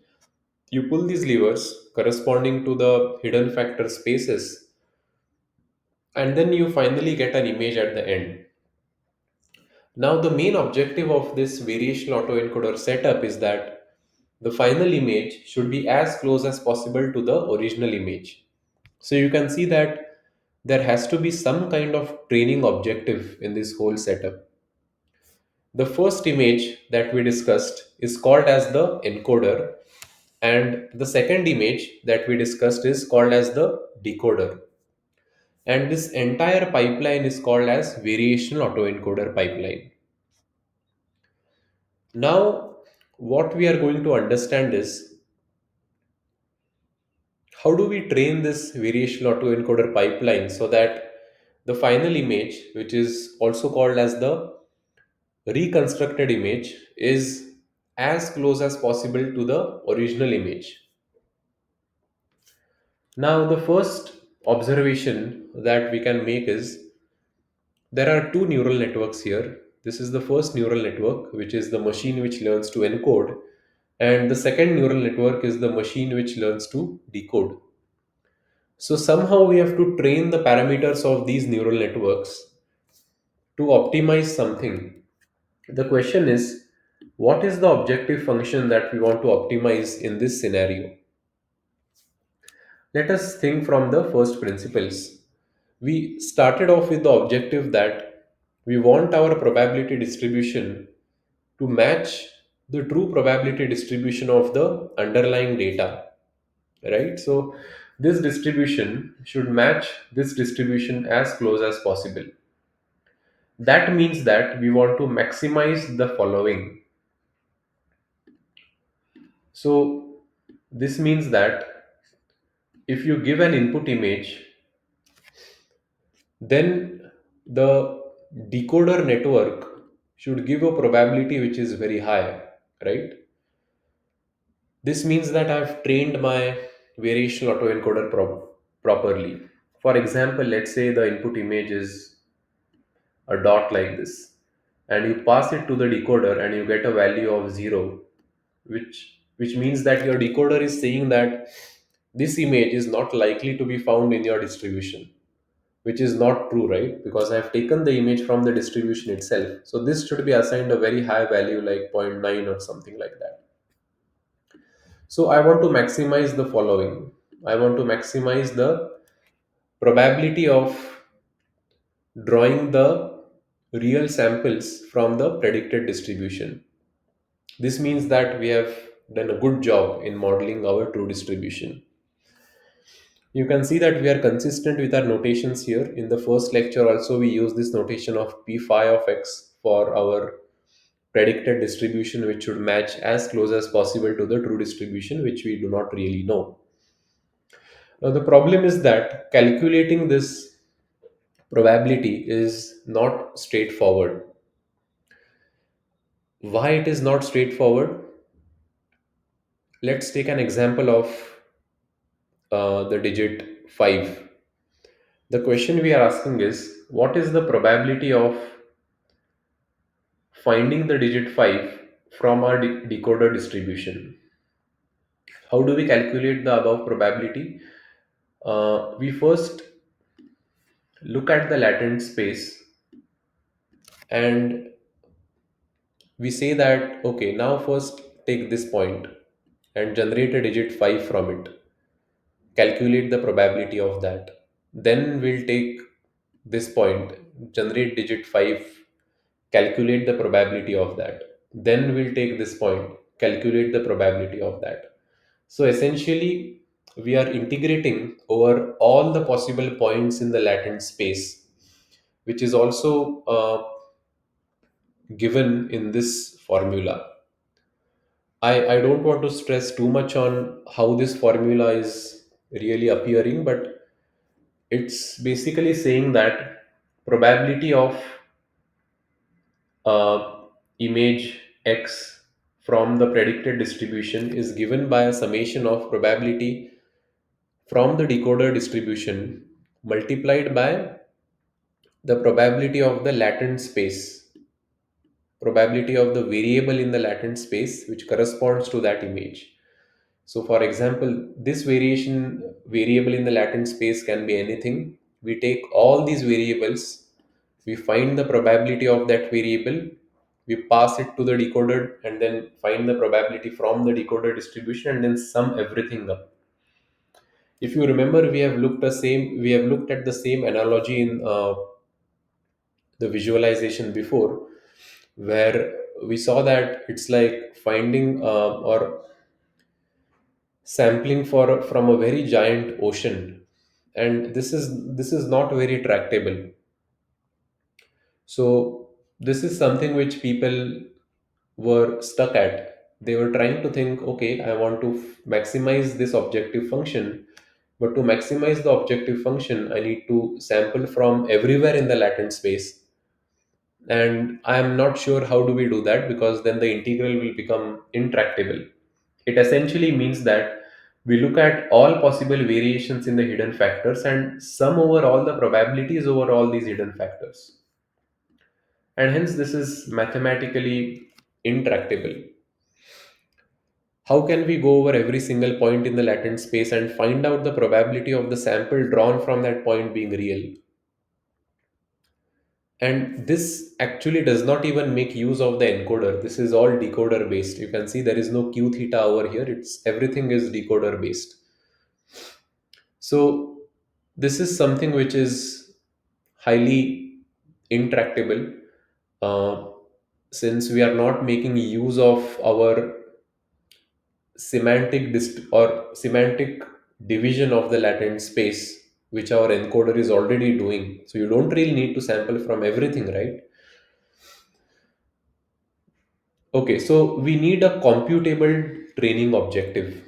You pull these levers corresponding to the hidden factor spaces, and then you finally get an image at the end. Now, the main objective of this variational autoencoder setup is that the final image should be as close as possible to the original image. So you can see that there has to be some kind of training objective in this whole setup. The first image that we discussed is called as the encoder, and the second image that we discussed is called as the decoder. And this entire pipeline is called as variational autoencoder pipeline. Now, what we are going to understand is how do we train this variational autoencoder pipeline so that the final image, which is also called as the reconstructed image, is as close as possible to the original image. Now, the first observation that we can make is there are two neural networks here. This is the first neural network, which is the machine which learns to encode, and the second neural network is the machine which learns to decode. So, somehow we have to train the parameters of these neural networks to optimize something. The question is, what is the objective function that we want to optimize in this scenario? Let us think from the first principles. We started off with the objective that we want our probability distribution to match the true probability distribution of the underlying data, right? So this distribution should match this distribution as close as possible. That means that we want to maximize the following. So this means that if you give an input image, then the decoder network should give a probability which is very high, right? This means that I've trained my variational autoencoder properly. For example, let's say the input image is a dot like this, and you pass it to the decoder and you get a value of 0, which means that your decoder is saying that this image is not likely to be found in your distribution, which is not true, right? Because I have taken the image from the distribution itself. So this should be assigned a very high value like zero point 0.9 or something like that. So I want to maximize the following. I want to maximize the probability of drawing the real samples from the predicted distribution. This means that we have done a good job in modeling our true distribution. You can see that we are consistent with our notations here. In the first lecture also we use this notation of p phi of x for our predicted distribution, which should match as close as possible to the true distribution, which we do not really know. Now the problem is that calculating this probability is not straightforward. Why it is not straightforward? Let's take an example of the digit 5. The question we are asking is, what is the probability of finding the digit 5 from our decoder distribution? How do we calculate the above probability? We first look at the latent space and we say that, okay, now first take this point and generate a digit 5 from it, calculate the probability of that. Then we'll take this point, generate digit 5, calculate the probability of that. Then we'll take this point, calculate the probability of that. So essentially, we are integrating over all the possible points in the latent space, which is also given in this formula. I don't want to stress too much on how this formula is really appearing, but it's basically saying that probability of image x from the predicted distribution is given by a summation of probability from the decoder distribution multiplied by the probability of the latent space, probability of the variable in the latent space which corresponds to that image. So, for example, this variable in the latent space can be anything. We take all these variables, we find the probability of that variable, we pass it to the decoder, and then find the probability from the decoder distribution, and then sum everything up. If you remember, we have looked at the same analogy in the visualization before, where we saw that it's like finding or sampling for from a very giant ocean, and this is not very tractable. So this is something which people were stuck at. They were trying to think, okay, I want to maximize this objective function, but to maximize the objective function I need to sample from everywhere in the latent space, and I am not sure how do we do that, because then the integral will become intractable. It essentially means that we look at all possible variations in the hidden factors and sum over all the probabilities over all these hidden factors. And hence, this is mathematically intractable. How can we go over every single point in the latent space and find out the probability of the sample drawn from that point being real? And this actually does not even make use of the encoder. This is all decoder based. You can see there is no q theta over here. It's everything is decoder based. So this is something which is highly intractable, uh, since we are not making use of our semantic division of the latent space, which our encoder is already doing. So you don't really need to sample from everything, right? Okay, so we need a computable training objective.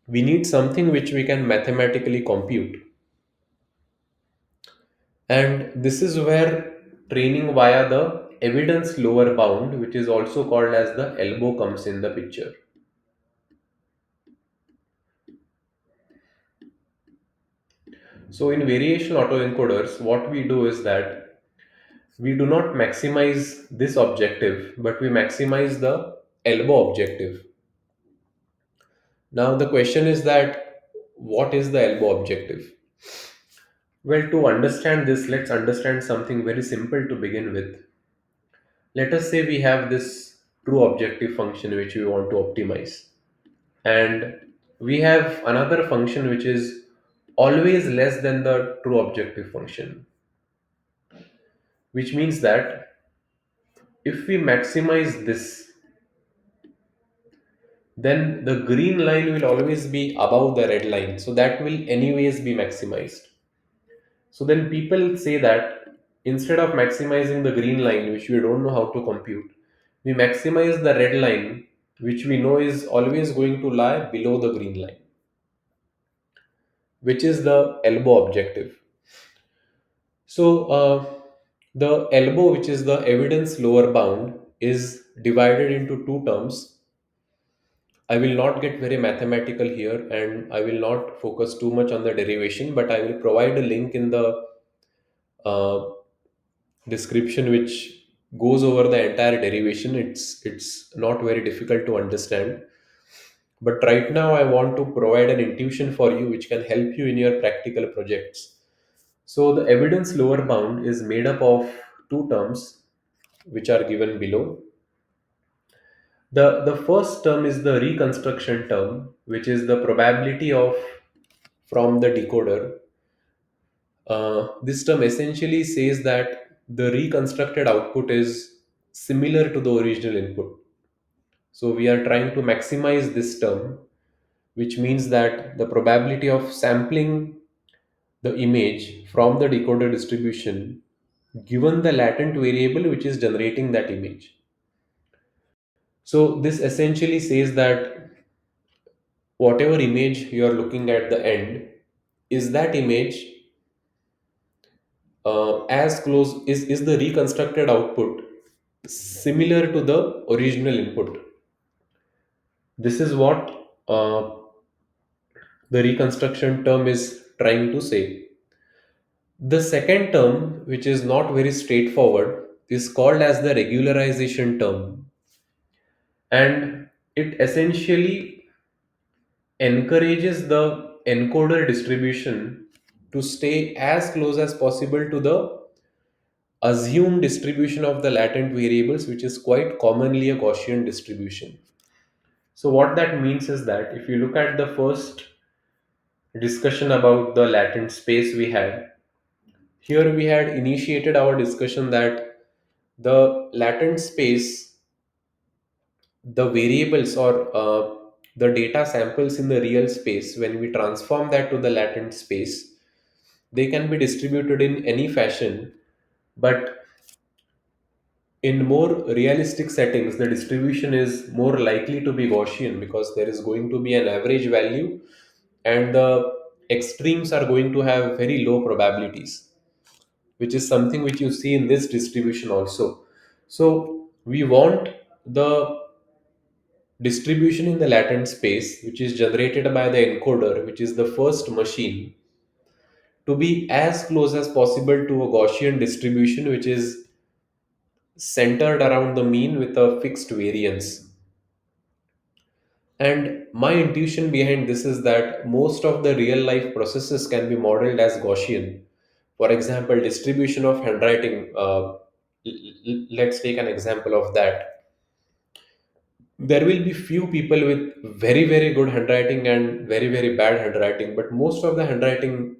We need something which we can mathematically compute. And this is where training via the evidence lower bound, which is also called as the elbow, comes in the picture. So in variational autoencoders, what we do is that we do not maximize this objective, but we maximize the elbow objective. Now the question is that what is the elbow objective? Well, to understand this, let's understand something very simple to begin with. Let us say we have this true objective function which we want to optimize, and we have another function which is always less than the true objective function, which means that if we maximize this, then the green line will always be above the red line. So that will anyways be maximized. So then people say that instead of maximizing the green line, which we don't know how to compute, we maximize the red line, which we know is always going to lie below the green line, which is the elbow objective. So the elbow, which is the evidence lower bound, is divided into two terms. I will not get very mathematical here and I will not focus too much on the derivation, but I will provide a link in the uh, description which goes over the entire derivation. It's not very difficult to understand. But right now I want to provide an intuition for you which can help you in your practical projects. So the evidence lower bound is made up of two terms which are given below. The first term is the reconstruction term, which is the probability of from the decoder. This term essentially says that the reconstructed output is similar to the original input. So we are trying to maximize this term, which means that the probability of sampling the image from the decoder distribution given the latent variable which is generating that image. So this essentially says that whatever image you are looking at the end, is that image as close, is the reconstructed output similar to the original input. This is what the reconstruction term is trying to say. The second term, which is not very straightforward, is called as the regularization term, and it essentially encourages the encoder distribution to stay as close as possible to the assumed distribution of the latent variables, which is quite commonly a Gaussian distribution. So, what that means is that if you look at the first discussion about the latent space we had, here we had initiated our discussion that the latent space, the variables or the data samples in the real space, when we transform that to the latent space, they can be distributed in any fashion, but in more realistic settings, the distribution is more likely to be Gaussian because there is going to be an average value and the extremes are going to have very low probabilities, which is something which you see in this distribution also. So we want the distribution in the latent space, which is generated by the encoder, which is the first machine, to be as close as possible to a Gaussian distribution, which is centered around the mean with a fixed variance. And my intuition behind this is that most of the real life processes can be modeled as Gaussian. For example, distribution of handwriting. Let's take an example of that. There will be few people with very, very good handwriting and very, very bad handwriting, but most of the handwriting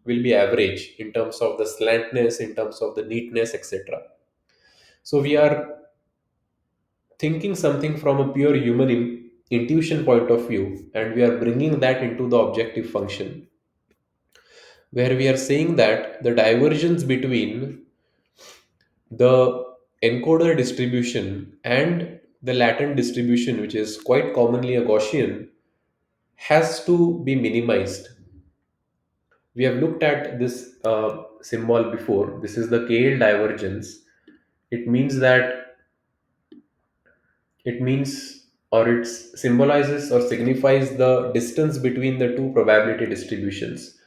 will be average in terms of the slantness, in terms of the neatness, etc. So we are thinking something from a pure human intuition point of view, and we are bringing that into the objective function, where we are saying that the divergence between the encoder distribution and the latent distribution, which is quite commonly a Gaussian, has to be minimized. We have looked at this symbol before. This is the KL divergence. It means that it means or it symbolizes or signifies the distance between the two probability distributions.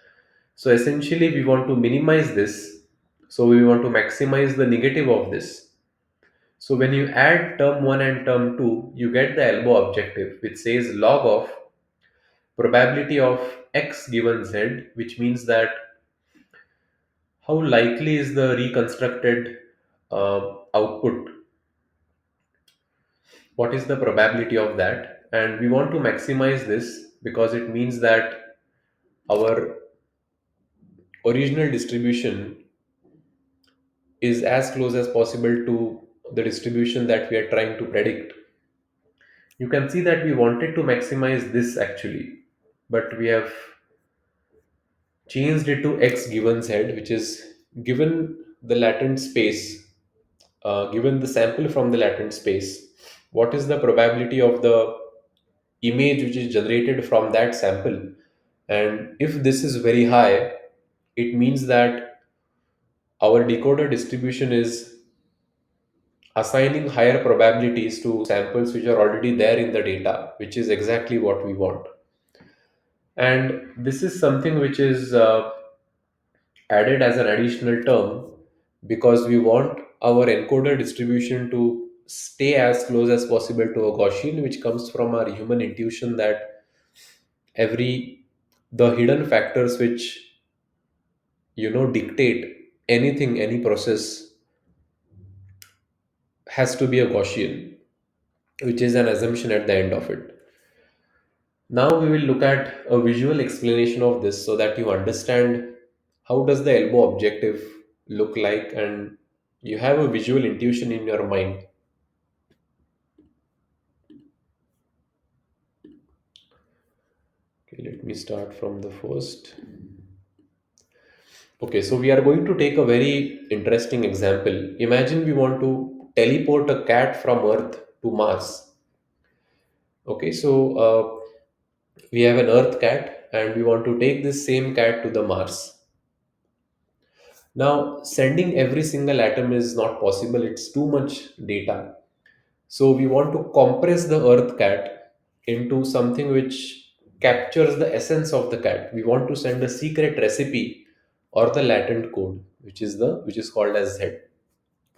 So essentially, we want to minimize this. So we want to maximize the negative of this. So when you add term 1 and term 2, you get the elbow objective, which says log of probability of x given z, which means that how likely is the reconstructed output, what is the probability of that, and we want to maximize this because it means that our original distribution is as close as possible to the distribution that we are trying to predict. You can see that we wanted to maximize this actually, but we have changed it to x given z, which is given the latent space, given the sample from the latent space, what is the probability of the image which is generated from that sample? And if this is very high, it means that our decoder distribution is assigning higher probabilities to samples which are already there in the data, which is exactly what we want. And this is something which is added as an additional term because we want our encoder distribution to stay as close as possible to a Gaussian, which comes from our human intuition that every the hidden factors which dictate anything, any process, has to be a Gaussian, which is an assumption at the end of it. Now we will look at a visual explanation of this so that you understand how does the elbow objective look like, and you have a visual intuition in your mind. Okay, let me start from the first. Okay, so we are going to take a very interesting example. Imagine we want to teleport a cat from Earth to Mars. Okay, so we have an Earth cat and we want to take this same cat to the Mars. Now, sending every single atom is not possible, it's too much data. So, we want to compress the Earth cat into something which captures the essence of the cat. We want to send a secret recipe or the latent code, which is called as Z.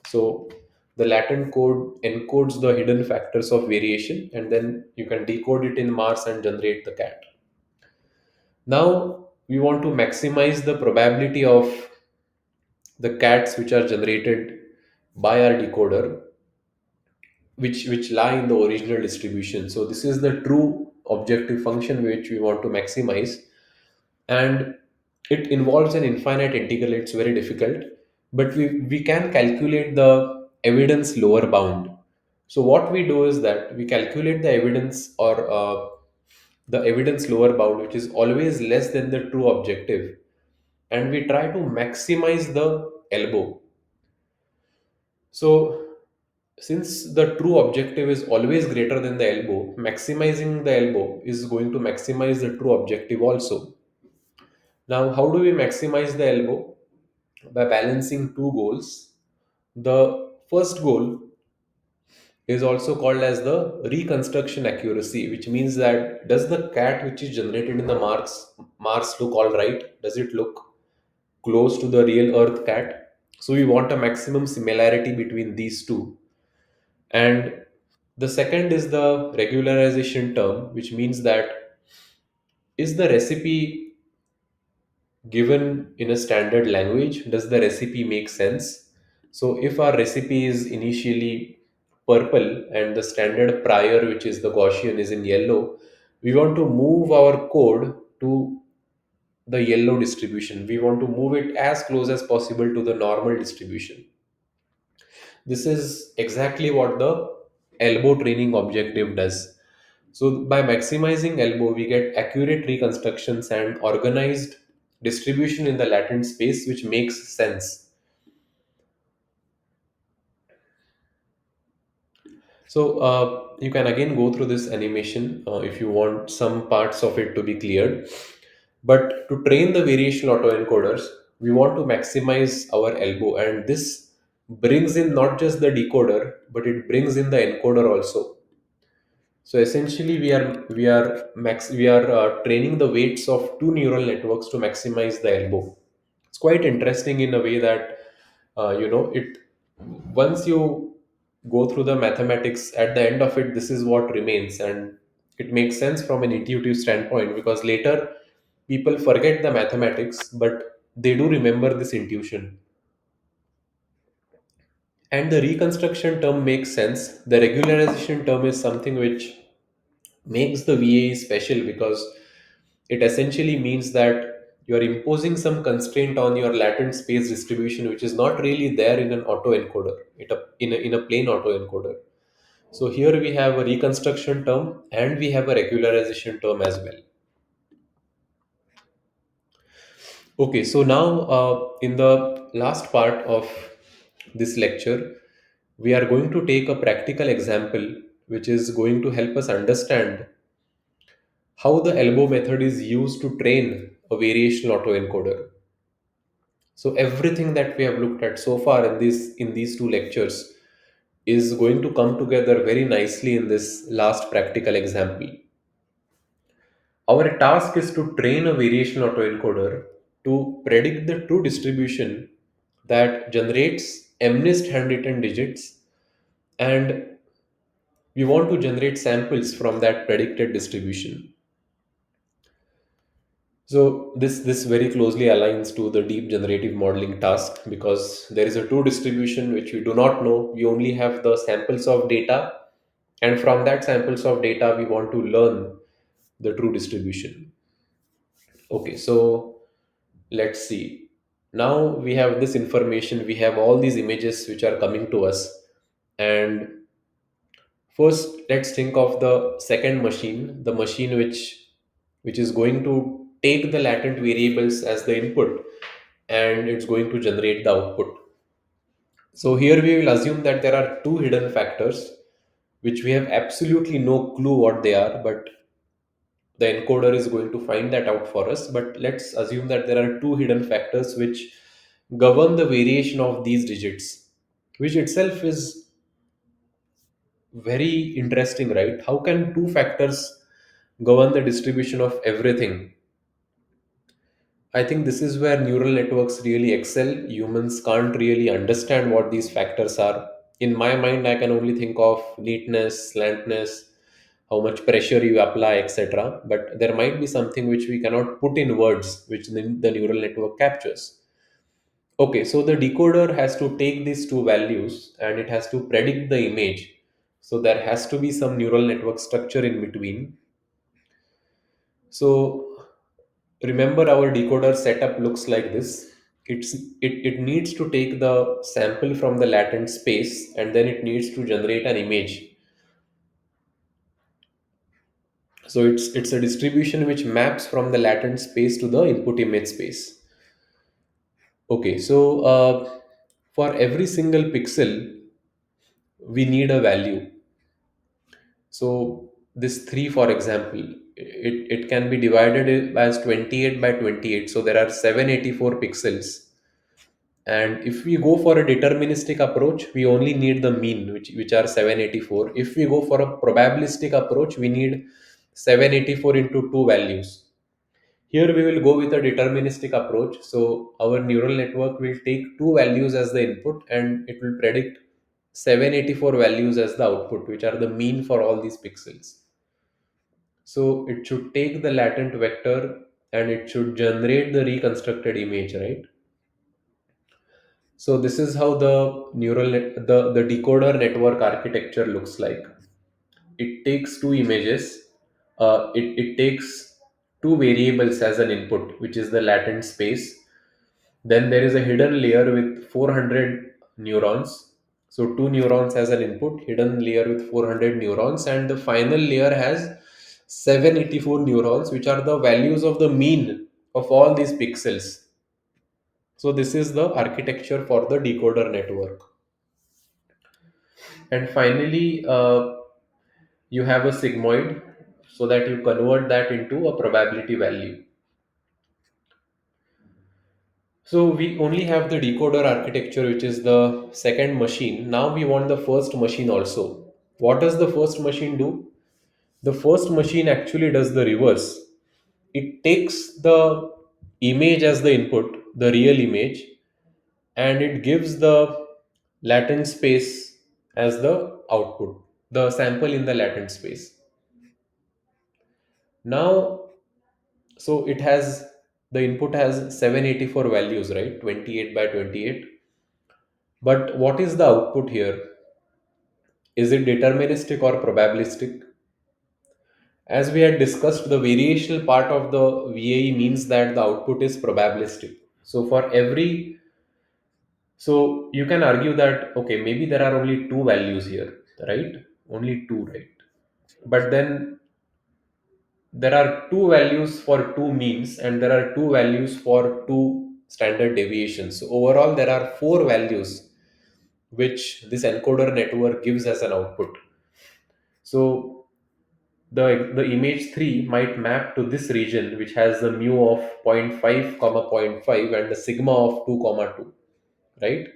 So, the latent code encodes the hidden factors of variation, and then you can decode it in Mars and generate the cat. Now, we want to maximize the probability of the cats which are generated by our decoder, which lie in the original distribution. So this is the true objective function which we want to maximize, and it involves an infinite integral. It's very difficult, but we can calculate the evidence lower bound. So what we do is that we calculate the evidence, or the evidence lower bound, which is always less than the true objective, and we try to maximize the elbow. So, since the true objective is always greater than the elbow, maximizing the elbow is going to maximize the true objective also. Now, how do we maximize the elbow? By balancing two goals. The first goal is also called as the reconstruction accuracy, which means that does the cat which is generated in the Mars look all right? Does it look close to the real Earth cat? So we want a maximum similarity between these two. And the second is the regularization term, which means that is the recipe given in a standard language? Does the recipe make sense? So, if our recipe is initially purple and the standard prior, which is the Gaussian, is in yellow, we want to move our code to the yellow distribution. We want to move it as close as possible to the normal distribution. This is exactly what the elbow training objective does. So, by maximizing elbow, we get accurate reconstructions and organized distribution in the latent space, which makes sense. So, you can again go through this animation if you want some parts of it to be cleared. But to train the variational autoencoders, we want to maximize our elbow, and this brings in not just the decoder, but it brings in the encoder also. So essentially, we are training the weights of two neural networks to maximize the elbow. It's quite interesting in a way that it once you go through the mathematics, at the end of it, this is what remains, and it makes sense from an intuitive standpoint because later people forget the mathematics, but they do remember this intuition. And the reconstruction term makes sense. The regularization term is something which makes the VAE special because it essentially means that you are imposing some constraint on your latent space distribution, which is not really there in an autoencoder, in a plain autoencoder. So here we have a reconstruction term and we have a regularization term as well. Okay, so now in the last part of this lecture, we are going to take a practical example which is going to help us understand how the elbow method is used to train a variational autoencoder. So everything that we have looked at so far in these two lectures is going to come together very nicely in this last practical example. Our task is to train a variational autoencoder to predict the true distribution that generates MNIST handwritten digits, and we want to generate samples from that predicted distribution. So this very closely aligns to the deep generative modeling task because there is a true distribution which we do not know. We only have the samples of data, and from that samples of data we want to learn the true distribution. Okay, so let's see. Now we have this information, we have all these images which are coming to us, and first let's think of the second machine, the machine which is going to take the latent variables as the input and it's going to generate the output. So here we will assume that there are two hidden factors which we have absolutely no clue what they are, but the encoder is going to find that out for us. But let's assume that there are two hidden factors which govern the variation of these digits, which itself is very interesting, right? How can two factors govern the distribution of everything? I think this is where neural networks really excel. Humans can't really understand what these factors are. In my mind, I can only think of neatness, slantness, how much pressure you apply, etc. But there might be something which we cannot put in words, which the neural network captures. Okay, so the decoder has to take these two values and it has to predict the image. So there has to be some neural network structure in between. So remember our decoder setup looks like this. It needs to take the sample from the latent space and then it needs to generate an image. So it's a distribution which maps from the latent space to the input image space. Okay, so for every single pixel, we need a value. So this 3, for example, it can be divided as 28 by 28. So there are 784 pixels. And if we go for a deterministic approach, we only need the mean, which are 784. If we go for a probabilistic approach, we need 784 into two values. Here we will go with a deterministic approach. So our neural network will take two values as the input and it will predict 784 values as the output, which are the mean for all these pixels. So it should take the latent vector and it should generate the reconstructed image, right? So this is how the decoder network architecture looks like. It takes two images. It takes two variables as an input, which is the latent space. Then there is a hidden layer with 400 neurons. So two neurons as an input, hidden layer with 400 neurons, and the final layer has 784 neurons, which are the values of the mean of all these pixels. So this is the architecture for the decoder network. And finally, you have a sigmoid so that you convert that into a probability value. So we only have the decoder architecture, which is the second machine. Now we want the first machine also. What does the first machine do? The first machine actually does the reverse. It takes the image as the input, the real image, and it gives the latent space as the output, the sample in the latent space. Now, so it has the input has 784 values, right? 28 by 28. But what is the output here? Is it deterministic or probabilistic? As we had discussed, the variational part of the VAE means that the output is probabilistic. So for every, so you can argue that, okay, maybe there are only two values here, right? Only two, right? But then there are two values for two means, and there are two values for two standard deviations. So overall, there are four values which this encoder network gives as an output. So the image 3 might map to this region which has the mu of zero point 0.5 comma zero point 0.5 and the sigma of 2 comma 2, right?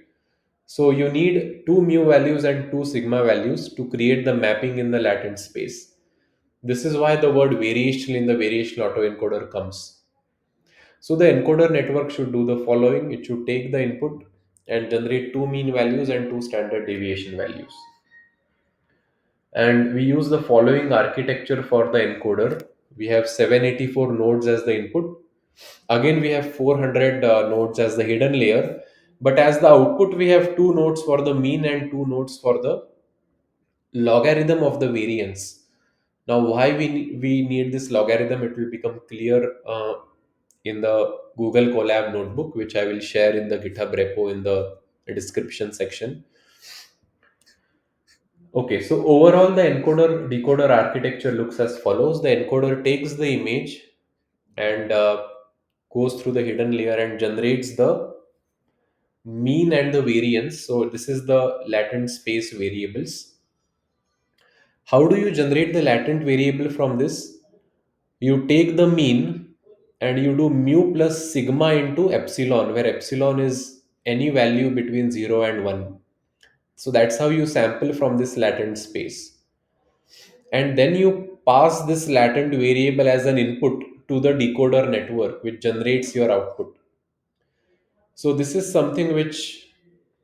So you need two mu values and two sigma values to create the mapping in the latent space. This is why the word variational in the variational autoencoder comes. So the encoder network should do the following. It should take the input and generate two mean values and two standard deviation values. And we use the following architecture for the encoder. We have 784 nodes as the input. Again, we have 400 nodes as the hidden layer. But as the output, we have two nodes for the mean and two nodes for the logarithm of the variance. Now, why we need this logarithm, it will become clear in the Google Colab notebook, which I will share in the GitHub repo in the description section. Okay, so overall, the encoder decoder architecture looks as follows. The encoder takes the image and goes through the hidden layer and generates the mean and the variance. So, this is the latent space variables. How do you generate the latent variable from this? You take the mean and you do mu plus sigma into epsilon, where epsilon is any value between 0 and 1. So that's how you sample from this latent space. And then you pass this latent variable as an input to the decoder network, which generates your output. So this is something which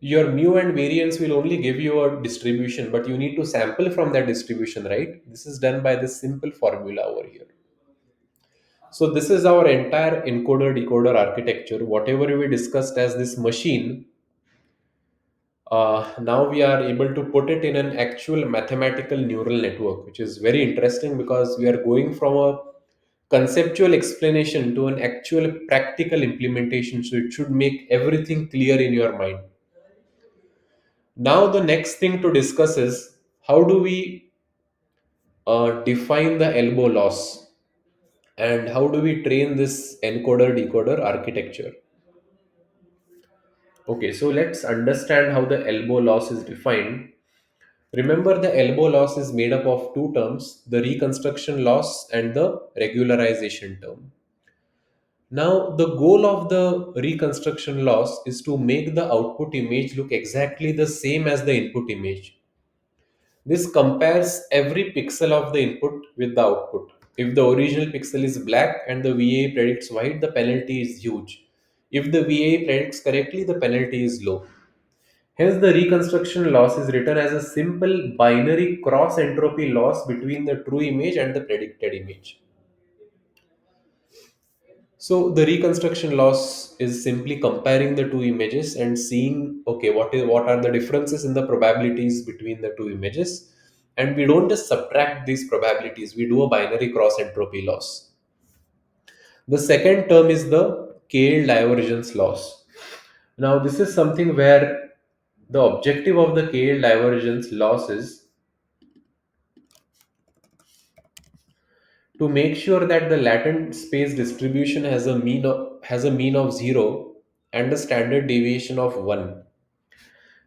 your mu and variance will only give you a distribution, but you need to sample from that distribution, right? This is done by this simple formula over here. So this is our entire encoder decoder architecture. Whatever we discussed as this machine, now we are able to put it in an actual mathematical neural network, which is very interesting because we are going from a conceptual explanation to an actual practical implementation. So it should make everything clear in your mind. Now the next thing to discuss is how do we define the elbow loss and how do we train this encoder decoder architecture. Okay, so let's understand how the elbow loss is defined. Remember, the elbow loss is made up of two terms, the reconstruction loss and the regularization term. Now, the goal of the reconstruction loss is to make the output image look exactly the same as the input image. This compares every pixel of the input with the output. If the original pixel is black and the VA predicts white, the penalty is huge. If the VA predicts correctly, the penalty is low. Hence, the reconstruction loss is written as a simple binary cross entropy loss between the true image and the predicted image. So, the reconstruction loss is simply comparing the two images and seeing, okay, what are the differences in the probabilities between the two images, and we don't just subtract these probabilities; we do a binary cross entropy loss. The second term is the KL divergence loss. Now, this is something where the objective of the KL divergence loss is to make sure that the latent space distribution has a mean of 0 and a standard deviation of 1.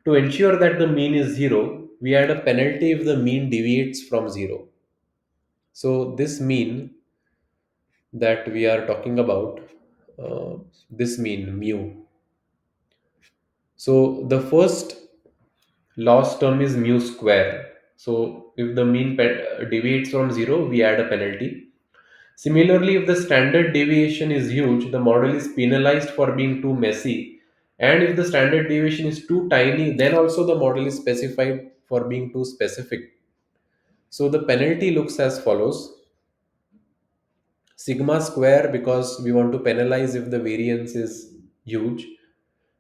To ensure that the mean is 0, we add a penalty if the mean deviates from 0. So this mean that we are talking about, uh, this mean mu. So the first loss term is mu square. So if the mean deviates from 0, we add a penalty. Similarly, if the standard deviation is huge, the model is penalized for being too messy. And if the standard deviation is too tiny, then also the model is specified for being too specific. So the penalty looks as follows: sigma square, because we want to penalize if the variance is huge.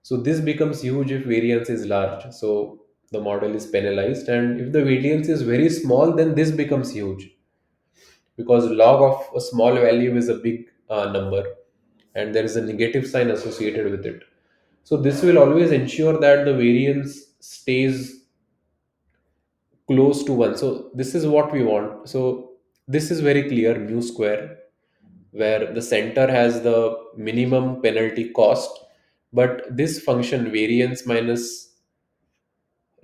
So this becomes huge if variance is large. So the model is penalized. And if the variance is very small, then this becomes huge because log of a small value is a big number and there is a negative sign associated with it. So this will always ensure that the variance stays close to 1. So this is what we want. So this is very clear, mu square, where the center has the minimum penalty cost, but this function variance minus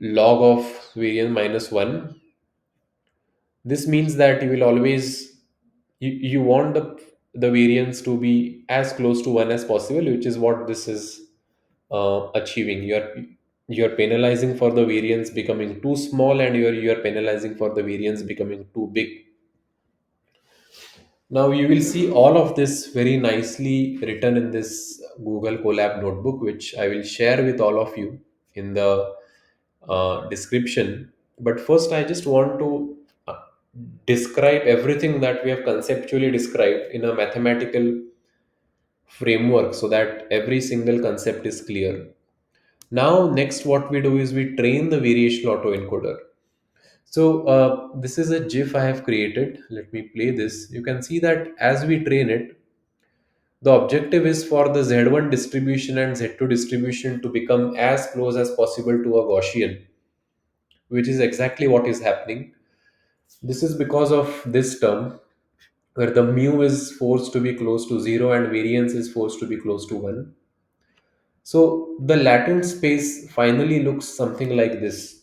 log of variance minus 1, this means that you will always, you want the variance to be as close to 1 as possible, which is what this is achieving. You're penalizing for the variance becoming too small, and you're penalizing for the variance becoming too big. Now you will see all of this very nicely written in this Google Colab notebook, which I will share with all of you in the description. But first, I just want to describe everything that we have conceptually described in a mathematical framework so that every single concept is clear. Now, next, what we do is we train the variational autoencoder. So, this is a GIF I have created. Let me play this. You can see that as we train it, the objective is for the Z1 distribution and Z2 distribution to become as close as possible to a Gaussian, which is exactly what is happening. This is because of this term where the mu is forced to be close to 0 and variance is forced to be close to 1. So the latent space finally looks something like this,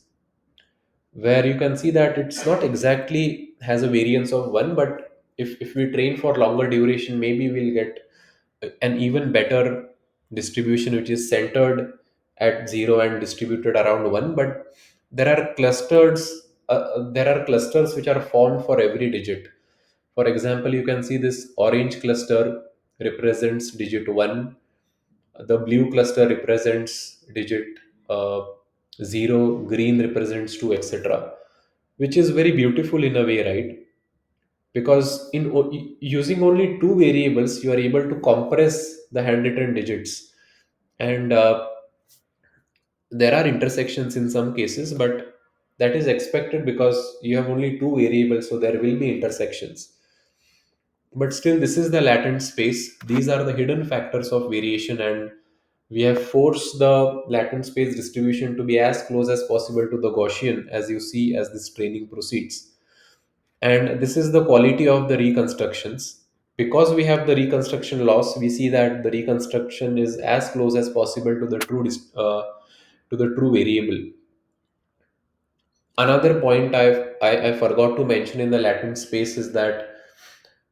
where you can see that it's not exactly has a variance of 1, but if we train for longer duration, maybe we'll get an even better distribution which is centered at 0 and distributed around 1. But there are clusters which are formed for every digit. For example, you can see this orange cluster represents digit 1, the blue cluster represents digit uh, 0, green represents 2, etc., which is very beautiful in a way, right? Because using only two variables, you are able to compress the handwritten digits. And there are intersections in some cases, but that is expected because you have only two variables, so there will be intersections. But still, this is the latent space. These are the hidden factors of variation, and we have forced the latent space distribution to be as close as possible to the Gaussian, as you see as this training proceeds. And this is the quality of the reconstructions. Because we have the reconstruction loss, we see that the reconstruction is as close as possible to the to the true variable. Another point I forgot to mention in the latent space is that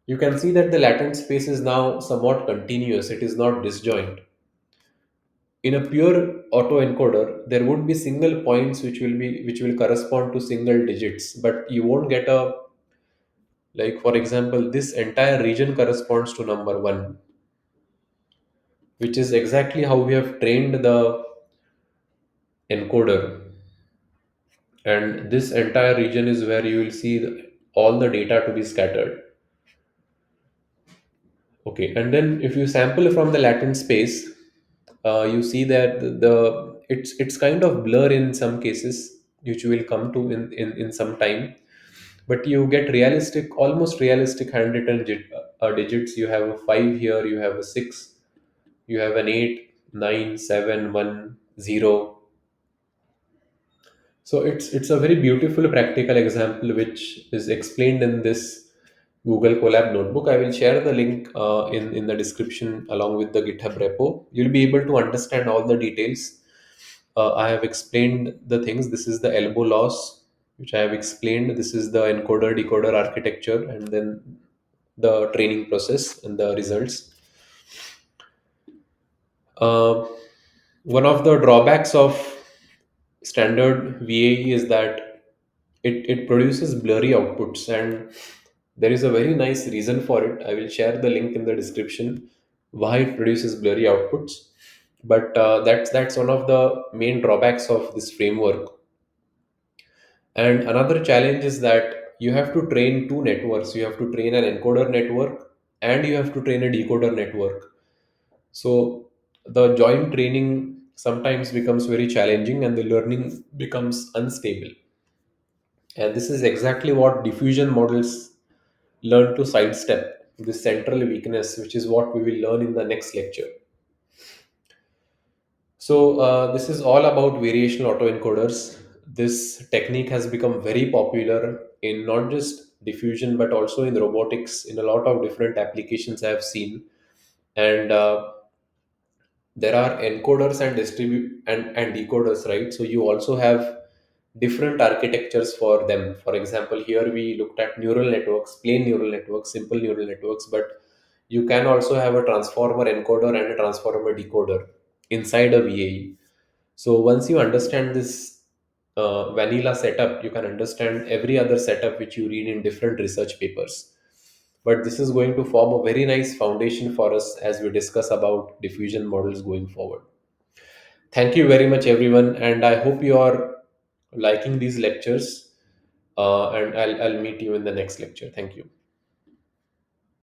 you can see that the latent space is now somewhat continuous. It is not disjoint. In a pure autoencoder, there would be single points which will correspond to single digits, but you won't get a, like for example, this entire region corresponds to number 1, which is exactly how we have trained the encoder. And this entire region is where you will see all the data to be scattered. Okay, and then if you sample from the latent space, you see that it's kind of blur in some cases, which you will come to in some time. But you get realistic, almost realistic handwritten digits. You have a 5 here, you have a 6, you have an 8, 9, 7, 1, 0. So it's a very beautiful practical example which is explained in this Google Colab notebook. I will share the link in the description along with the GitHub repo. You'll be able to understand all the details. I have explained the things. This is the elbow loss, which I have explained. This is the encoder decoder architecture, and then the training process and the results. Uh, One of the drawbacks of standard VAE is that it produces blurry outputs, and there is a very nice reason for it. I will share the link in the description why it produces blurry outputs. But that's one of the main drawbacks of this framework. And another challenge is that you have to train two networks. You have to train an encoder network and you have to train a decoder network. So the joint training sometimes becomes very challenging and the learning becomes unstable. And this is exactly what diffusion models learn to sidestep this central weakness, which is what we will learn in the next lecture. So this is all about variational autoencoders. This technique has become very popular in not just diffusion but also in robotics. In a lot of different applications I have seen, and there are encoders and and decoders, right? So you also have different architectures for them. For example, here we looked at neural networks, plain neural networks, simple neural networks, but you can also have a transformer encoder and a transformer decoder inside a VAE. So once you understand this vanilla setup, you can understand every other setup which you read in different research papers. But this is going to form a very nice foundation for us as we discuss about diffusion models going forward. Thank you very much, everyone, and I hope you are liking these lectures. And I'll meet you in the next lecture. Thank you.